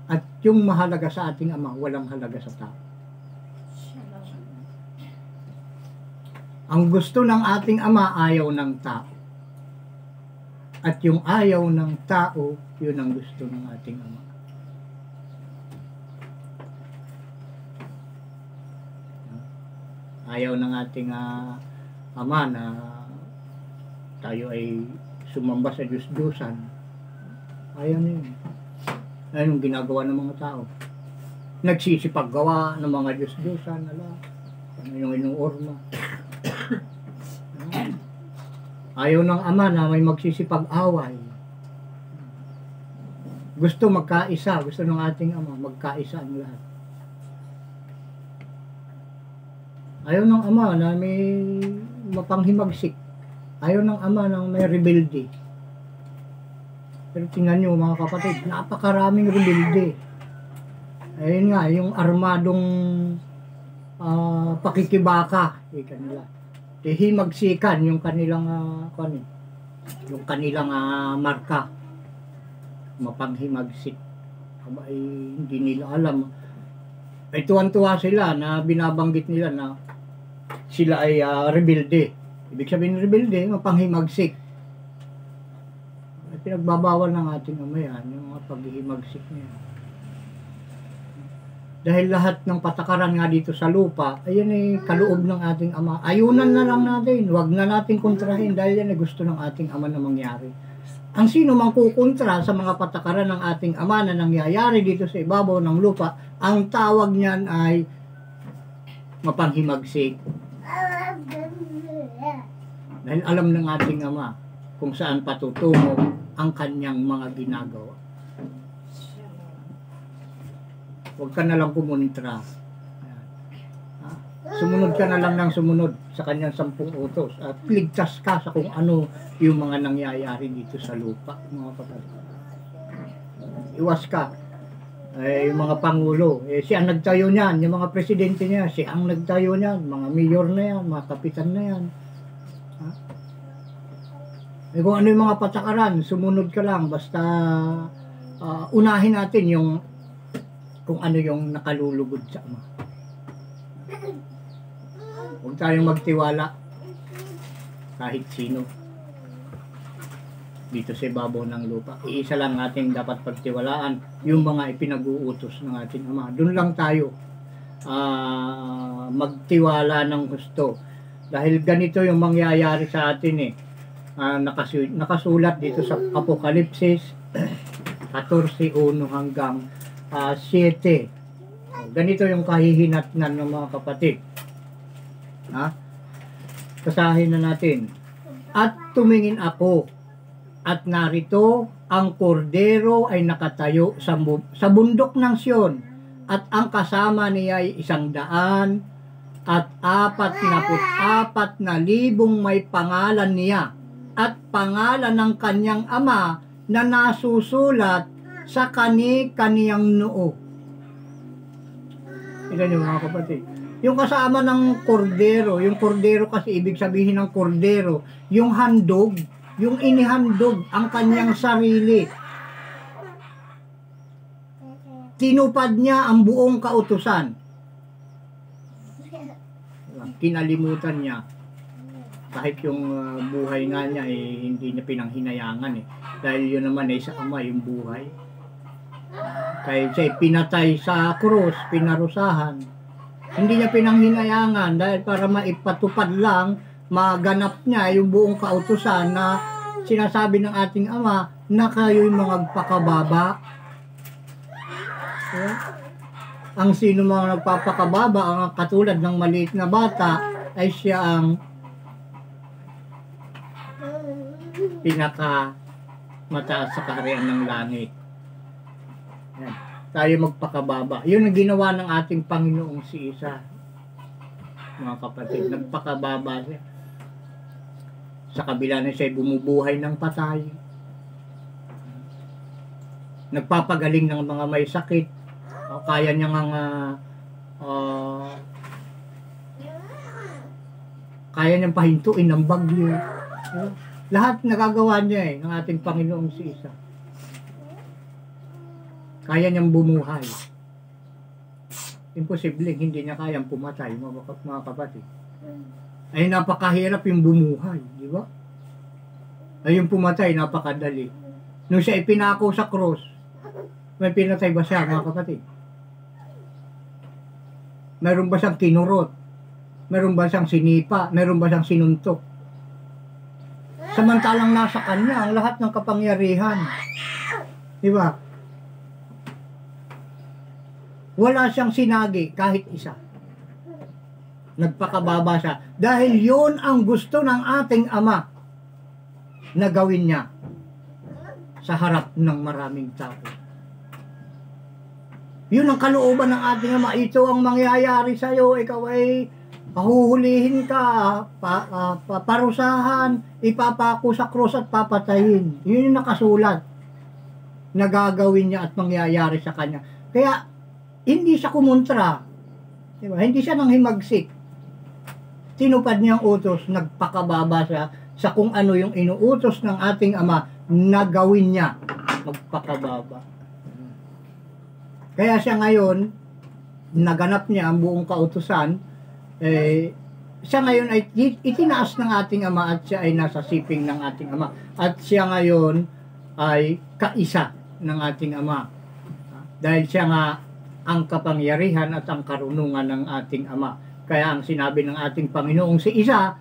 Speaker 1: At yung mahalaga sa ating Ama, walang halaga sa tao. Ang gusto ng ating Ama, ayaw ng tao. At yung ayaw ng tao, yun ang gusto ng ating Ama. Ayaw ng ating Ama na tayo ay sumamba sa Diyos-Diyosan. Ayaw na yun. Ayun yung ginagawa ng mga tao. Nagsisipaggawa ng mga Diyos-Diyosan. Ano yung inuorma. Ayaw ng Ama na may magsisipag-away. Gusto magkaisa. Gusto ng ating Ama magkaisa ang lahat. Ayaw ng ama na may mapanghimagsik. Ayaw ng ama na may rebelde. Pero tingnan nyo mga kapatid, napakaraming rebelde. Ayun nga, yung armadong pakikibaka, ika nila. Himagsikan yung kanilang yung kanilang marka. Mapanghimagsik. Aba, hindi nila alam. Ay tuwan-tuwa sila na binabanggit nila na sila ay rebelde. Ibig sabihin rebelde, mapanghimagsik. Ay pinagbabawal ng ating ama yan, yung mga paghihimagsik niya. Dahil lahat ng patakaran nga dito sa lupa, ayan ay kaloob ng ating ama. Ayunan na lang natin, huwag na natin kontrahin dahil yan ay gusto ng ating ama na mangyari. Ang sino mang kukontra sa mga patakaran ng ating ama na nangyayari dito sa ibabaw ng lupa, ang tawag niyan ay mapanghimagsik. Dahil alam ng ating ama kung saan patutungo ang kanyang mga ginagawa. Huwag ka na lang kumontra. Sumunod ka na lang ng sumunod sa kanyang 10 utos at ligtas ka sa kung ano yung mga nangyayari dito sa lupa, mga kapatid. Iwas ka. Yung mga pangulo, siya ang nagtayo niyan, yung mga presidente niya, siya ang nagtayo niyan, mga mayor na yan, mga kapitan na yan. Kung ano yung mga patakaran, sumunod ka lang, basta unahin natin yung kung ano yung nakalulugod sa ama. Huwag tayong magtiwala kahit sino dito sa ibabaw ng lupa. Iisa lang natin dapat pagtiwalaan, yung mga ipinag-uutos ng ating ama. Doon lang tayo magtiwala ng gusto. Dahil ganito yung mangyayari sa atin nakasulat dito sa Apokalipsis 14:1 hanggang 7. Ganito yung kahihinatnan ng mga kapatid. Basahin na natin. At tumingin ako, at narito ang kordero ay nakatayo sa bundok ng Sion, at ang kasama niya ay 100 at 44,000 may pangalan niya, at pangalan ng kanyang ama na nasusulat sa kaniyang noo. Ito yung mga kapatid. Yung kasama ng kordero, yung kordero kasi ibig sabihin ng kordero, yung handog, yung inihandog ang kanyang sarili. Tinupad niya ang buong kautusan. Kinalimutan niya. Kahit yung buhay nga niya hindi niya pinanghinayangan Dahil yun naman sa ama yung buhay. Kaya siya pinatay sa krus, pinarusahan. Hindi niya pinanghinayangan dahil para maipatupad lang, maganap niya yung buong kautusan na sinasabi ng ating ama na kayo'y magpakababa. Ang sino mga nagpapakababa, ang katulad ng maliit na bata, ay siya ang pinaka mataas sa kaharian ng langit. Yan. Tayo magpakababa. Yun ang ginawa ng ating Panginoong si Isa. Mga kapatid, nagpakababa siya. Sa kabila na siya bumubuhay ng patay. Nagpapagaling ng mga may sakit. Kaya niya kaya niyang pahintuin ng bagyo. Lahat nagagawa niya ng ating Panginoong si Isa. Kaya niyang bumuhay. Imposible, hindi niya kayang pumatay, mga kapatid. Ay napakahirap yung bumuhay, di ba? Ay yung pumatay, napakadali. Nung siya ipinako sa cross, may pinatay ba siya, mga kapatid? Meron ba siyang kinurot? Meron ba siyang sinipa? Meron ba siyang sinuntok? Samantalang nasa kanya ang lahat ng kapangyarihan. Di ba? Wala siyang sinagi kahit isa. Nagpakababa siya. Dahil yun ang gusto ng ating ama na gawin niya sa harap ng maraming tao. Yun ang kalooban ng ating ama. Ito ang mangyayari sa iyo. Ikaw ay pahuhulihin ka, parusahan, ipapako sa krus at papatayin. Yun yung nakasulat na gagawin niya at mangyayari sa kanya. Kaya, hindi siya kumontra. Diba? Hindi siya nang himagsik. Tinupad niya ang utos, nagpakababa siya sa kung ano yung inuutos ng ating Ama na gawin niya. Magpakababa. Kaya siya ngayon, naganap niya ang buong kautusan, siya ngayon ay itinaas ng ating Ama at siya ay nasa siping ng ating Ama. At siya ngayon ay kaisa ng ating Ama. Dahil siya nga ang kapangyarihan at ang karunungan ng ating Ama. Kaya ang sinabi ng ating Panginoong si Isa,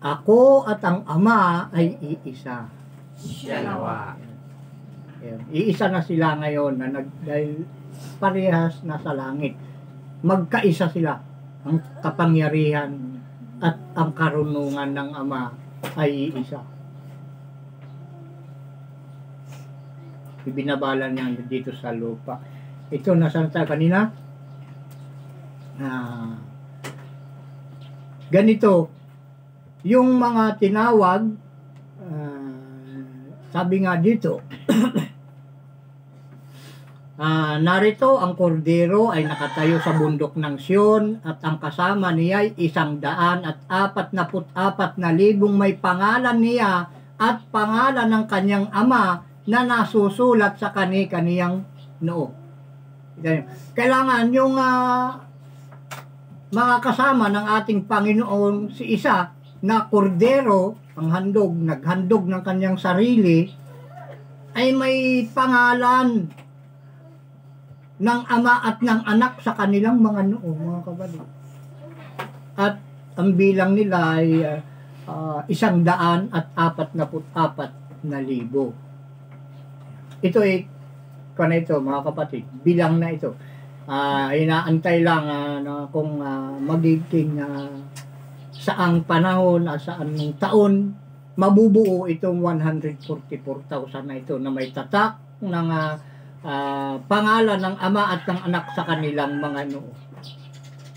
Speaker 1: ako at ang Ama ay iisa.
Speaker 2: Dalawa.
Speaker 1: Iisa na sila ngayon na dahil parehas nasa langit. Magkaisa sila. Ang kapangyarihan at ang karunungan ng Ama ay iisa. Ibinabala niya dito sa lupa. Ito, nasaan tayo kanina? Ganito, yung mga tinawag, sabi nga dito, narito ang kordero ay nakatayo sa bundok ng Sion at ang kasama niya ay 144,000 may pangalan niya at pangalan ng kanyang Ama na nasusulat sa kani-kaniyang noo. Kailangan yung mga kasama ng ating Panginoon si Isa na kordero, ang naghandog ng kanyang sarili, ay may pangalan ng Ama at ng Anak sa kanilang mga noo, mga kapatid. At ang bilang nila ay 144,000. Ito ay mga kapatid, bilang na ito. Inaantay lang kung magiging saang panahon, saang taon, mabubuo itong 144,000 na ito na may tatak ng pangalan ng Ama at ng Anak sa kanilang mga noo.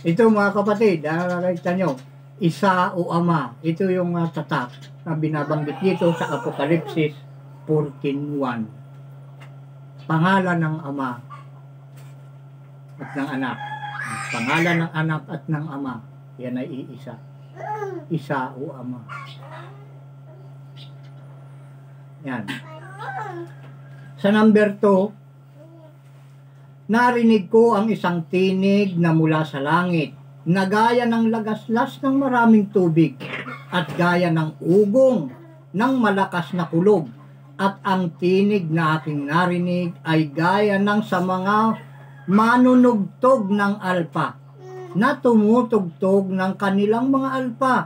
Speaker 1: Ito mga kapatid, nakita nyo, Isa o Ama. Ito yung tatak na binabanggit dito sa Apokalipsis 14:1. Pangalan ng Ama at ng Anak. Pangalan ng Anak at ng Ama, yan ay iisa. Isa o Ama. Yan. Sa number 2, narinig ko ang isang tinig na mula sa langit, na gaya ng lagaslas ng maraming tubig, at gaya ng ugong ng malakas na kulog. At ang tinig na aking narinig ay gaya ng sa mga manunugtog ng alpa, na tumutugtog ng kanilang mga alpa,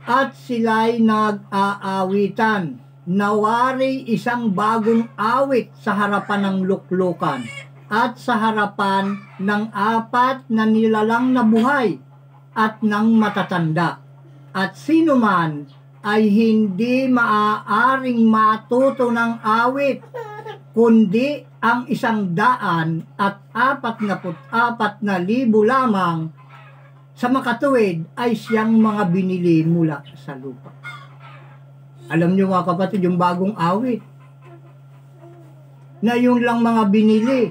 Speaker 1: at sila'y nag-aawitan. Nawari isang bagong awit sa harapan ng luklukan at sa harapan ng 4 na nilalang na buhay at ng matatanda. At sino man ay hindi maaaring matuto ng awit, kundi ang 144,000 lamang sa makatuwid ay siyang mga binili mula sa lupa. Alam niyo mga kapatid, yung bagong awit na yun lang mga binili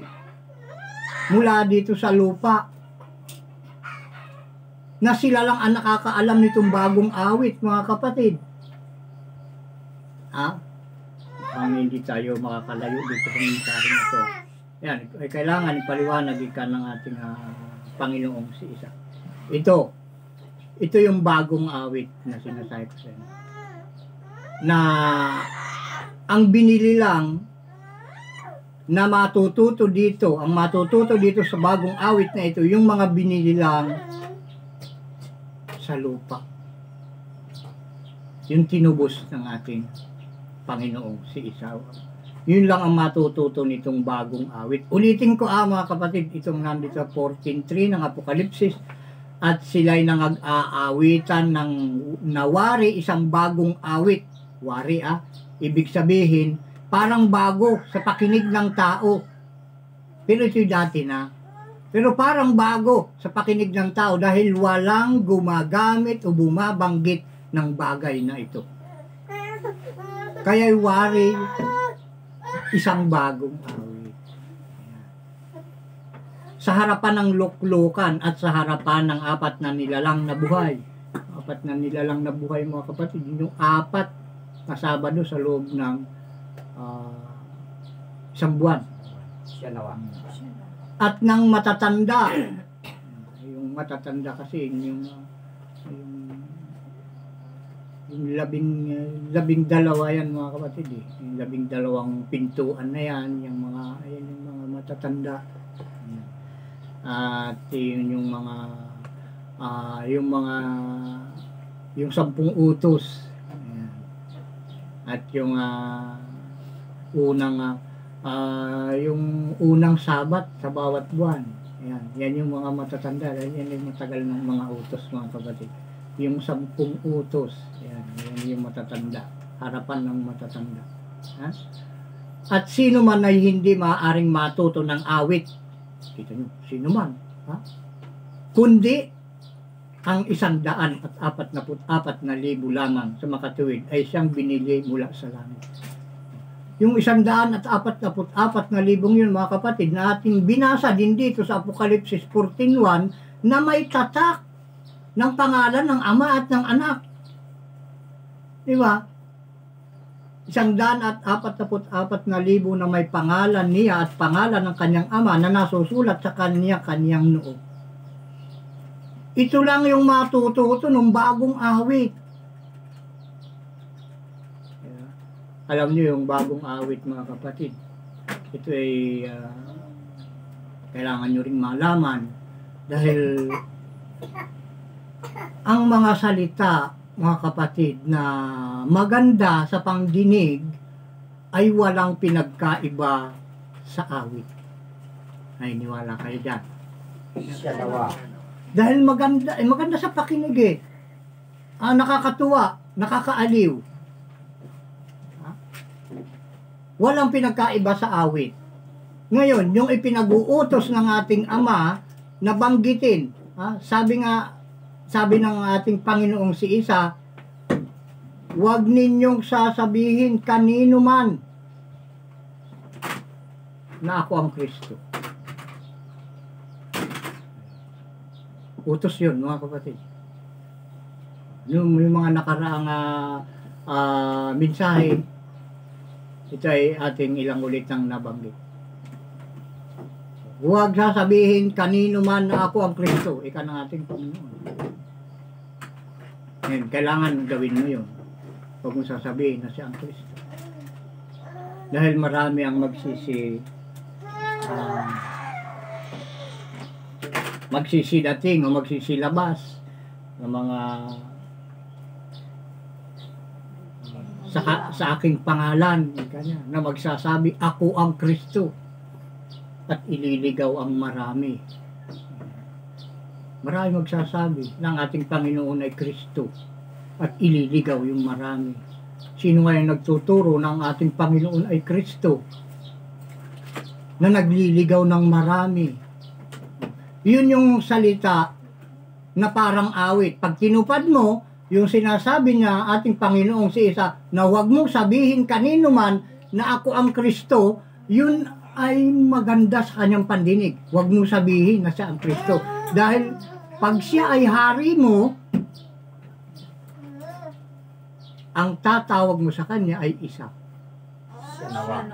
Speaker 1: mula dito sa lupa, na sila lang ang nakakaalam nitong bagong awit, mga kapatid. Hindi tayo makakalayo dito sa mensahe na ito. Yan, kailangan ipaliwanag ka ng ating Panginoong si Isa. Ito yung bagong awit na sinasabi ko sa inyo. Na ang binili lang na matututo dito, ang matututo dito sa bagong awit na ito, yung mga binili lang sa lupa. Yung tinubos ng ating Panginoong si Isa. Yun lang ang matututo nitong bagong awit. Ulitin ko mga kapatid, itong nandito sa 14:3 ng Apokalipsis, at sila'y nang-aawitan ng nawari isang bagong awit. Wari ibig sabihin, parang bago sa pakinig ng tao. Pero ito dati na. Pero parang bago sa pakinig ng tao dahil walang gumagamit o bumabanggit ng bagay na ito. Kaya'y wari isang bagong awit. Sa harapan ng luklukan at sa harapan ng apat na nilalang na buhay. Apat na nilalang na buhay, mga kapatid. Yung apat na Sabado sa loob ng isang buwan.
Speaker 2: Siya nawa.
Speaker 1: At ng matatanda. Yung matatanda kasi yung labing dalawa yan, mga kapatid eh. Yung 12 pintuan na yan, yung mga matatanda. At yung mga yung 10 utos. Ayan. At yung unang sabat sa bawat buwan. Ayan. Yan yung mga matatanda. Yan yung matagal ng mga utos, mga kapatid. Yung 10 utos. Ayan. Yan yung matatanda. Harapan ng matatanda. Ha? At sino man ay hindi maaaring matuto ng awit. Kita nyo, sino man. Ha? Kundi ang 144,000 lamang sa makatuwid ay siyang binili mula sa langit. Yung 144,000 yun, mga kapatid, na ating binasa din dito sa Apokalipsis 14:1 na may tatak ng pangalan ng Ama at ng Anak. Di ba? 144,000 na may pangalan niya at pangalan ng kanyang Ama na nasusulat sa kanyang noo. Ito lang yung matututo ng bagong awit. Alam niyo yung bagong awit, mga kapatid. Ito ay kailangan nyo ring malaman dahil ang mga salita, mga kapatid, na maganda sa pangdinig ay walang pinagkaiba sa awit. Ay, niwala kayo dyan.
Speaker 2: Siya nawa.
Speaker 1: Dahil maganda sa pakinig eh. Nakakatuwa, nakakaaliw. Walang pinagkaiba sa awit. Ngayon, yung ipinag-uutos ng ating Ama na banggitin, sabi ng ating Panginoong si Isa, huwag ninyong sasabihin kanino man na ako ang Kristo. Utos yun, mga kapatid. Yung mga nakaraang mensahe, ito ay ating ilang ulit nang nabanggit. Huwag sasabihin kanino man na ako ang Kristo, ika ng ating Panginoon. Ngayon, kailangan gawin mo yun. Huwag mo sasabihin na siya ang Kristo. Dahil marami ang magsisidating o magsisilabas ng mga sa aking pangalan na magsasabi, ako ang Kristo, at ililigaw ang marami. Marami magsasabi ng ating Panginoon ay Kristo at ililigaw yung marami. Sino nga yung nagtuturo ng ating Panginoon ay Kristo na nagliligaw ng marami? Yun yung salita na parang awit. Pag tinupad mo yung sinasabi niya ating Panginoong si Isa na huwag mong sabihin kanino man na ako ang Kristo, yun ay maganda sa kanyang pandinig. Huwag mong sabihin na siya ang Kristo. Dahil pag siya ay hari mo, ang tatawag mo sa kanya ay Isa.
Speaker 2: Siya nawa.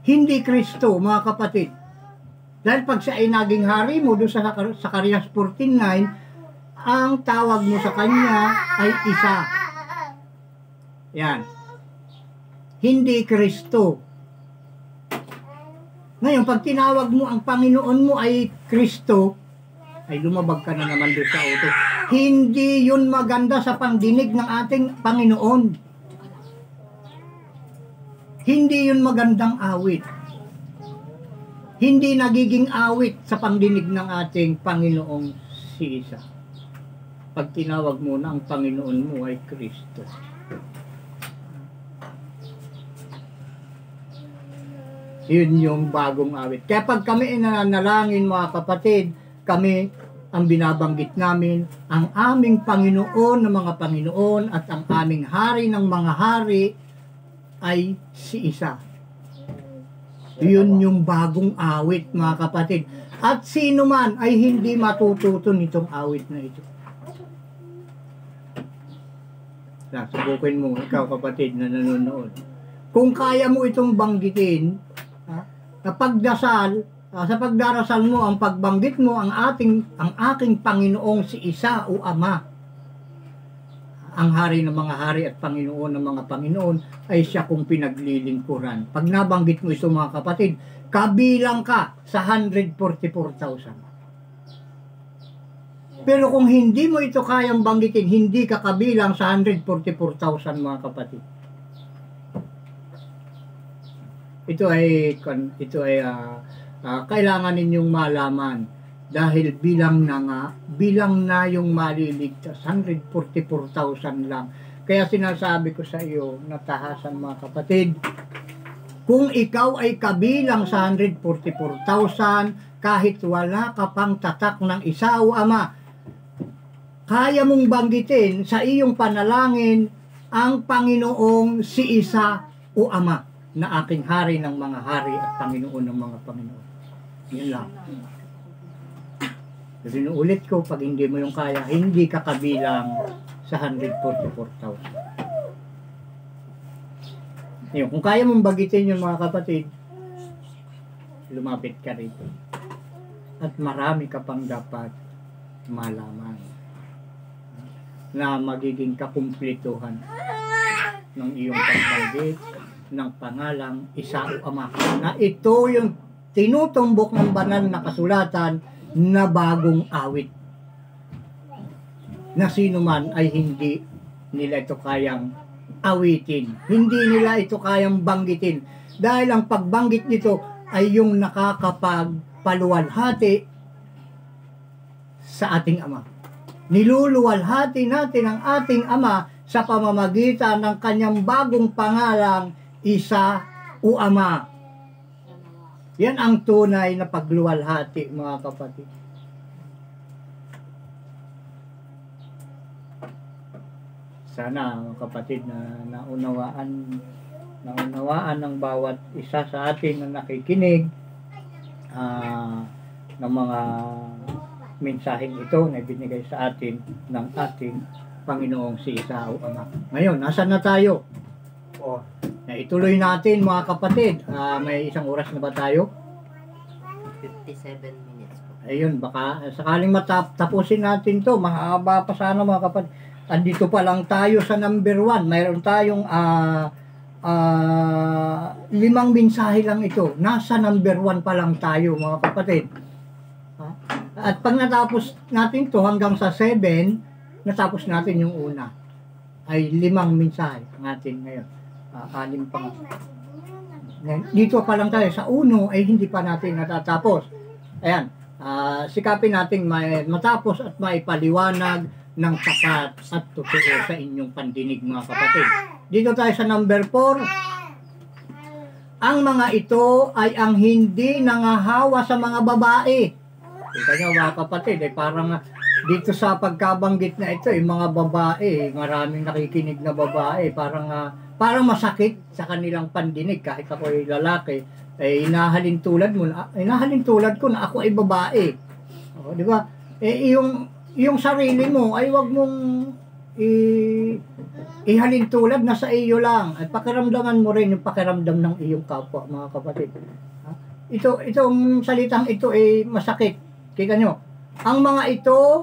Speaker 1: Hindi Kristo, mga kapatid. Dahil pag siya ay naging hari mo doon sa Zacarias 14:9, ang tawag mo sa kanya ay Isa. Yan. Hindi Kristo. Ngayon, pag tinawag mo ang Panginoon mo ay Kristo, ay lumabag ka na naman doon sa utos. Hindi yun maganda sa pangdinig ng ating Panginoon. Hindi yun magandang awit. Hindi nagiging awit sa pangdinig ng ating Panginoong si Isa. Pag tinawag mo na ang Panginoon mo ay Kristo. Yun yung bagong awit. Kaya pag kami nananalangin mga kapatid, kami ang binabanggit namin, ang aming Panginoon ng mga Panginoon at ang aming Hari ng mga Hari ay si isa. Yun yung bagong awit mga kapatid. At sino man ay hindi matututo nitong awit na ito. Subukin mo, ikaw kapatid na nanonood. Kung kaya mo itong banggitin, sa pagdasal, sa pagdarasal mo, ang pagbanggit mo, ang aking Panginoong si Isa o Ama, ang Hari ng mga Hari at Panginoon ng mga Panginoon, ay siya kung pinaglilingkuran. Pag nabanggit mo ito mga kapatid, kabilang ka sa 144,000. Pero kung hindi mo ito kayang banggitin, hindi ka kabilang sa 144,000 mga kapatid. Ito ay kailangan ninyong malaman dahil bilang na yung maliligtas 144,000 lang. Kaya sinasabi ko sa iyo, natahasan mga kapatid, kung ikaw ay kabilang sa 144,000, kahit wala ka pang tatak ng Isa o Ama, kaya mong banggitin sa iyong panalangin ang Panginoong si Isa o Ama na aking Hari ng mga Hari at Panginoon ng mga Panginoon. Yun lang. Ulit ko, pag hindi mo yung kaya, hindi ka kabilang sa 144,000. Yun, kung kaya mong bagitin yung mga kapatid, lumapit ka rito. At marami ka pang dapat malaman na magiging kakumplituhan ng iyong pagbanggit ng pangalang Isa o Ama. Na ito yung tinutumbok ng banal na kasulatan na bagong awit. Na sino man ay hindi nila ito kayang awitin. Hindi nila ito kayang banggitin. Dahil ang pagbanggit nito ay yung nakakapagpaluwalhati sa ating Ama. Niluluwalhati natin ang ating Ama sa pamamagitan ng kanyang bagong pangalang Isa o Ama. Yan ang tunay na pagluwalhati mga kapatid. Sana mga kapatid na naunawaan ng bawat isa sa atin na nakikinig ng mga mensaheng ito na ibinigay sa atin ng ating Panginoong si Isa o Ama. Ngayon, nasaan na tayo? Ituloy natin mga kapatid. May isang oras na ba tayo?
Speaker 3: 57 minutes po.
Speaker 1: Ayun, baka sakaling tapusin natin to, mahaba pa sana mga kapatid. Andito pa lang tayo sa number 1. Mayroon tayong 5 mensahe lang ito. Nasa number 1 pa lang tayo mga kapatid. At pag natapos natin to hanggang sa 7, natapos natin yung una. Ay 5 mensahe ang atin ngayon. 6 pa. Dito pa lang tayo sa 1 ay hindi pa natin natatapos. Ayan, sikapin nating matapos at maipaliwanag ng tapat at totoo sa inyong pandinig mga kapatid. Dito tayo sa number 4. Ang mga ito ay ang hindi nangahawa sa mga babae. Kita nyo mga kapatid, parang dito sa pagkabanggit na ito, mga babae, maraming nakikinig na babae, parang masakit sa kanilang pandinig. Kahit ako ay lalaki, inahalin tulad ko na ako ay babae. O, di ba? Yung sarili mo ay wag mong ihalin tulad na sa iyo lang. At pakiramdaman mo rin yung pakiramdam ng iyong kapwa, mga kapatid. Itong salitang ito ay masakit. Kita nyo, ang mga ito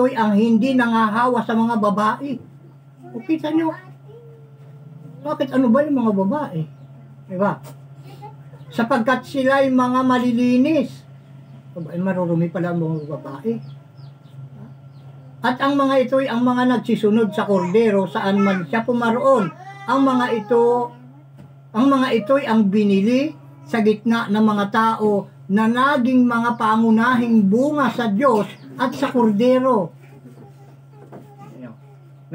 Speaker 1: ay ang hindi nangahawa sa mga babae. O kita nyo, bakit ano ba yung mga babae? Diba? Sapagkat sila ay mga malilinis. Marurumi pala ang mga babae. At ang mga ito ay ang mga nagsisunod sa kordero saan man siya pumaroon. Ang mga ito ay ang binili sa gitna ng mga tao na naging mga pangunahing bunga sa Diyos at sa kordero.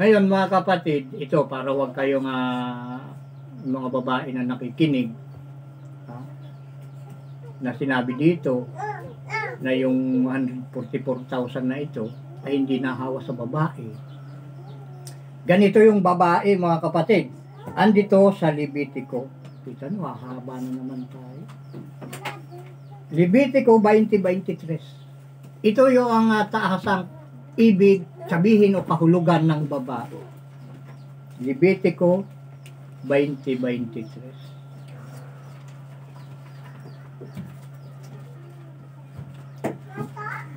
Speaker 1: Ngayon mga kapatid, ito para wag kayong mga babae na nakikinig. na sinabi dito na yung 144,000 na ito ay hindi nahawa sa babae. Ganito yung babae, mga kapatid. Andito sa Levitico. Kita nyo, haba na naman tayo. Levitico 20:23. Ito yung taasang ibig sabihin o kahulugan ng babae. Levitico 20:23.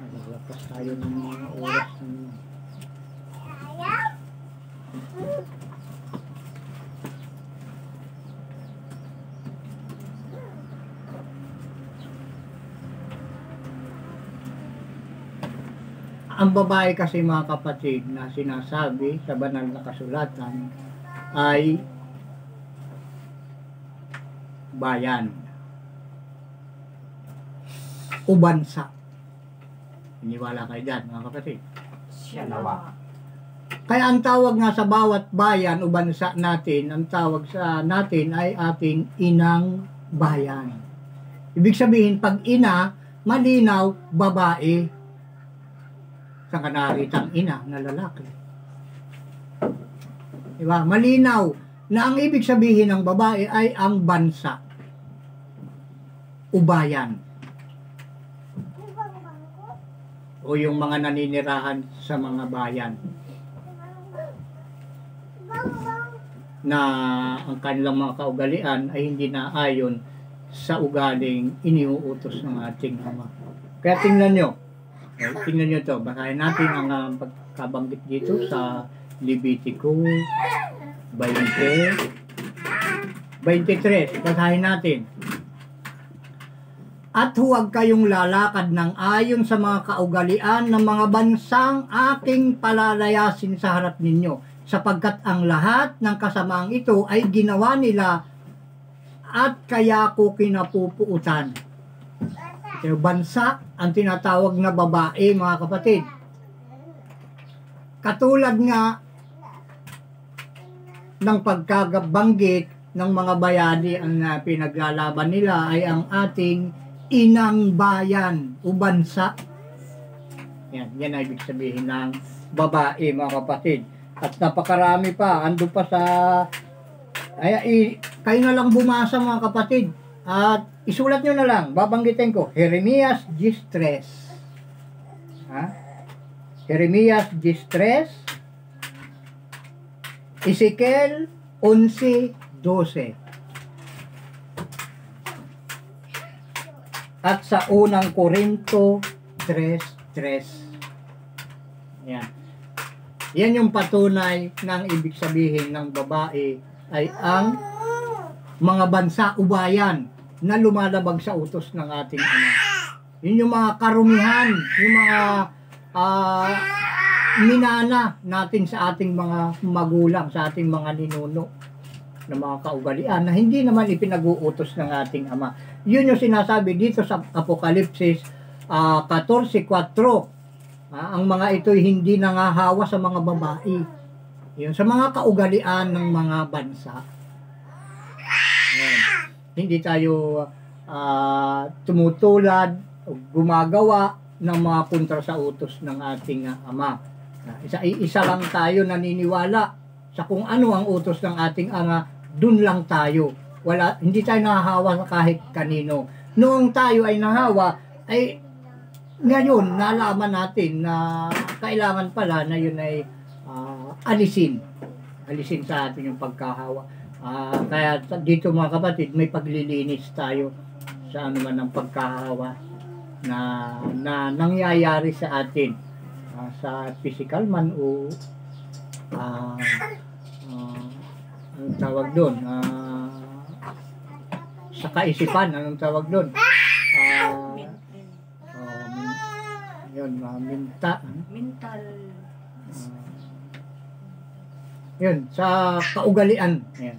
Speaker 1: Naglapas tayo ng mga oras ng ang babae kasi, mga kapatid, na sinasabi sa banal na kasulatan ay bayan o bansa. Iniwala kayo dyan, mga kapatid.
Speaker 2: Siya nawa.
Speaker 1: Kaya ang tawag nga sa bawat bayan o bansa natin, ang tawag sa natin ay ating inang bayan. Ibig sabihin, pag ina, malinaw, babae. Sa kanaritang ina na lalaki. Diba? Malinaw na ang ibig sabihin ng babae ay ang bansa o bayan. O yung mga naninirahan sa mga bayan na ang kanilang mga kaugalian ay hindi naayon sa ugaling iniuutos ng ating Ama. Kaya tingnan nyo to, basahin natin ang pagkabanggit dito sa Levitico 20:23. Basahin natin. At huwag kayong lalakad ng ayon sa mga kaugalian ng mga bansang aking palalayasin sa harap ninyo, sapagkat ang lahat ng kasamaang ito ay ginawa nila at kaya ko kinapupuutan. Ito bansa ang tinatawag na babae, mga kapatid. Katulad nga ng pagkabanggit ng mga bayani, ang pinaglalaban nila ay ang ating inang bayan o bansa. Yan ay ibig sabihin ng babae, mga kapatid. At napakarami pa, ando pa sa kayo na lang bumasa, mga kapatid, at isulat nyo na lang, babanggitin ko, Jeremias 10:3. Jeremias 10:3, Ezekiel 11:12. At sa unang Korinto 3:3. Yan yung patunay ng ibig sabihin ng babae ay ang mga bansa o bayan na lumalabag sa utos ng ating Ama. Yun yung mga karumihan, yung mga minana natin sa ating mga magulang, sa ating mga ninuno na mga kaugalian na hindi naman ipinag-uutos ng ating Ama. Yun yung sinasabi dito sa Apokalipsis 14:4. Ang mga ito'y hindi nangahawa sa mga babae. Yun, sa mga kaugalian ng mga bansa. Ayan. Hindi tayo tumutulad o gumagawa ng mga kontra sa utos ng ating Ama. Isa lang tayo naniniwala sa kung ano ang utos ng ating Ama, dun lang tayo. Hindi tayo nahahawa sa kahit kanino. Noong tayo ay nahawa, ay ngayon nalaman natin na kailangan pala na yun ay alisin sa atin yung pagkahawa. Kaya dito, mga kapatid, may paglilinis tayo sa anuman ng pagkahawa na nangyayari sa atin, sa physical man o anong tawag doon, sa kaisipan, anong tawag doon, mental, yun, sa kaugalian, yan.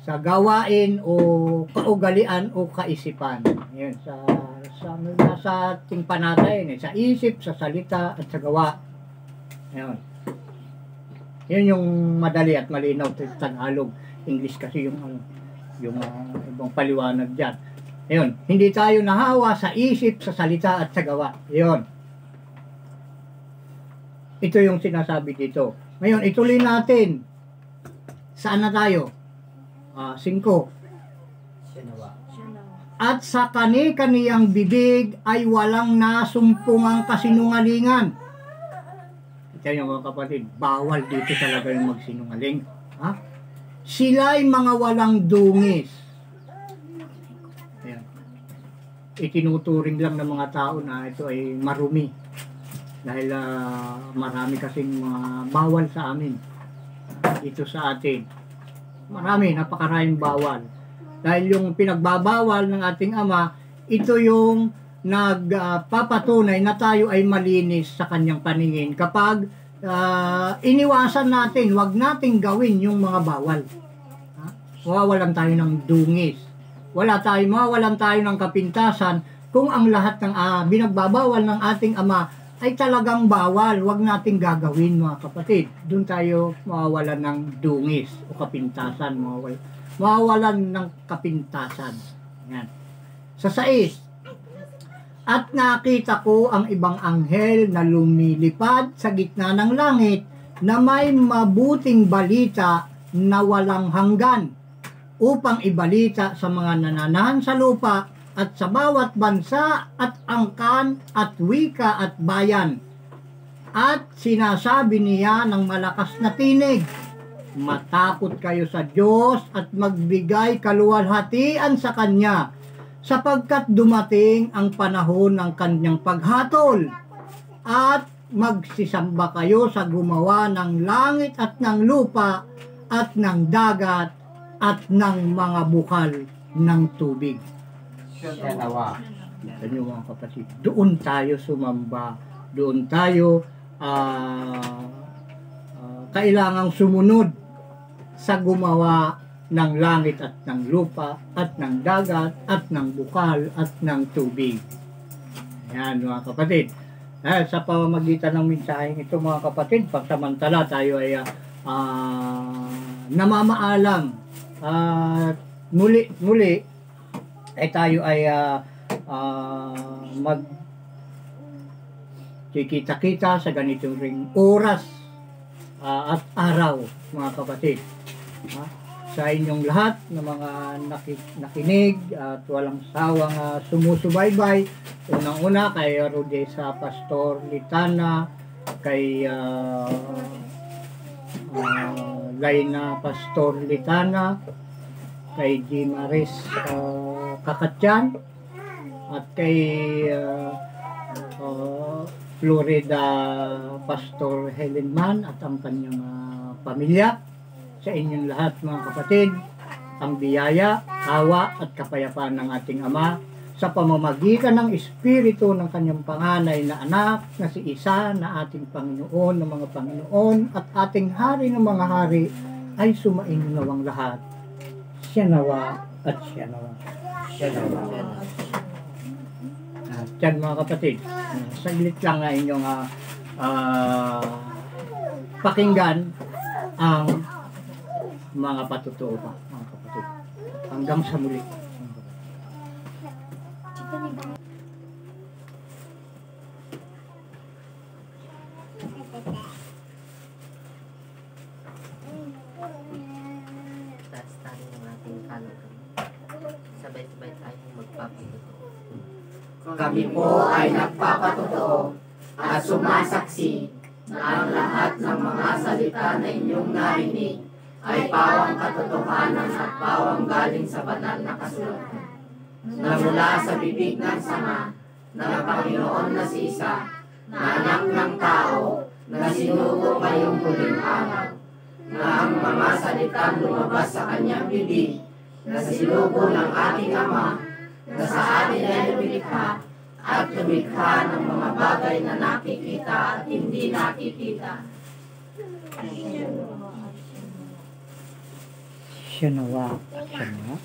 Speaker 1: Sa gawain o kaugalian o kaisipan, yun, sa ating panatay, sa isip, sa salita at sa gawa. Yun. Yun yung madali at malinaw sa Tagalog. English kasi yung yung ibang paliwanag dyan. Ayun, hindi tayo nahawa sa isip, sa salita at sa gawa. Ayun. Ito yung sinasabi dito. Ngayon, ituloy natin. Saan na tayo? 5.
Speaker 2: Siya nawa.
Speaker 1: At sa kani-kaniyang bibig ay walang nasumpungang kasinungalingan. Ito yung mga kapatid, bawal dito talaga yung magsinungaling. Ha? Sila'y mga walang dungis. Ayan. Itinuturing lang ng mga tao na ito ay marumi. Dahil marami kasing mga bawal sa amin. Dito sa atin. Marami, napakaraming bawal. Dahil yung pinagbabawal ng ating Ama, ito yung nagpapatunay na tayo ay malinis sa kanyang paningin. Kapag iniwasan natin, wag nating gawin yung mga bawal. Mawawalan tayo ng dungis. Mawawalan tayo ng kapintasan kung ang lahat ng binagbabawal ng ating Ama ay talagang bawal. Wag nating gagawin, mga kapatid. Doon tayo mawawalan ng dungis o kapintasan. Mawawalan ng kapintasan. Yan. Sa 6. At nakita ko ang ibang anghel na lumilipad sa gitna ng langit na may mabuting balita na walang hanggan upang ibalita sa mga nananahan sa lupa at sa bawat bansa at angkan at wika at bayan. At sinasabi niya ng malakas na tinig, matakot kayo sa Diyos at magbigay kaluwalhatian sa Kanya, sapagkat dumating ang panahon ng Kanyang paghatol, at magsisamba kayo sa gumawa ng langit at ng lupa at ng dagat at ng mga bukal ng tubig.
Speaker 2: Siya nawa.
Speaker 1: Ito nyo mga kapatid, doon tayo sumamba, doon tayo kailangang sumunod sa gumawa ng langit at ng lupa at ng dagat at ng bukal at ng tubig. Ayan mga kapatid. Sa pamamagitan ng mensaheng ito mga kapatid, pagsamantala tayo ay namamaalam at muli ay tayo ay magkikita-kita sa ganitong ring oras at araw mga kapatid. Sa inyong lahat na mga nakinig at walang sawang sumusubaybay, unang-una kay Rodessa Pastor Litana, kay Laina Pastor Litana, kay Jimaris Kakatyan, at kay Florida Pastor Helen Mann at ang kanyang pamilya. Sa inyong lahat mga kapatid, ang biyaya, awa at kapayapaan ng ating Ama sa pamamagitan ng Espiritu ng kanyang panganay na anak na si Isa na ating Panginoon ng mga Panginoon at ating Hari ng mga Hari ay sumainyo nawang lahat. Siya nawa at siya nawa.
Speaker 2: Siya nawa.
Speaker 1: At yan mga kapatid, saglit lang na inyong pakinggan ang mga patutuo pa, mga kapatid. Hanggang sa muli.
Speaker 3: Taas tayo ng ating kalooban. Sabay-sabay tayong magpapatotoo.
Speaker 4: Kami po ay nagpapatotoo at sumasaksi na ang lahat ng mga salita na inyong narinig ay pawang katotohanan at pawang galing sa banal na kasulatan, na mula sa bibig ng Sama ng Panginoon na si Isa, na anak ng tao, na sinugo kayong huling araw, na ang mga salitang lumabas sa kanyang bibig, na sinugo ng ating Ama, na sa atin ay lumikha, at lumikha ng mga bagay na nakikita at hindi nakikita.
Speaker 1: Siya nawa at siya nawa.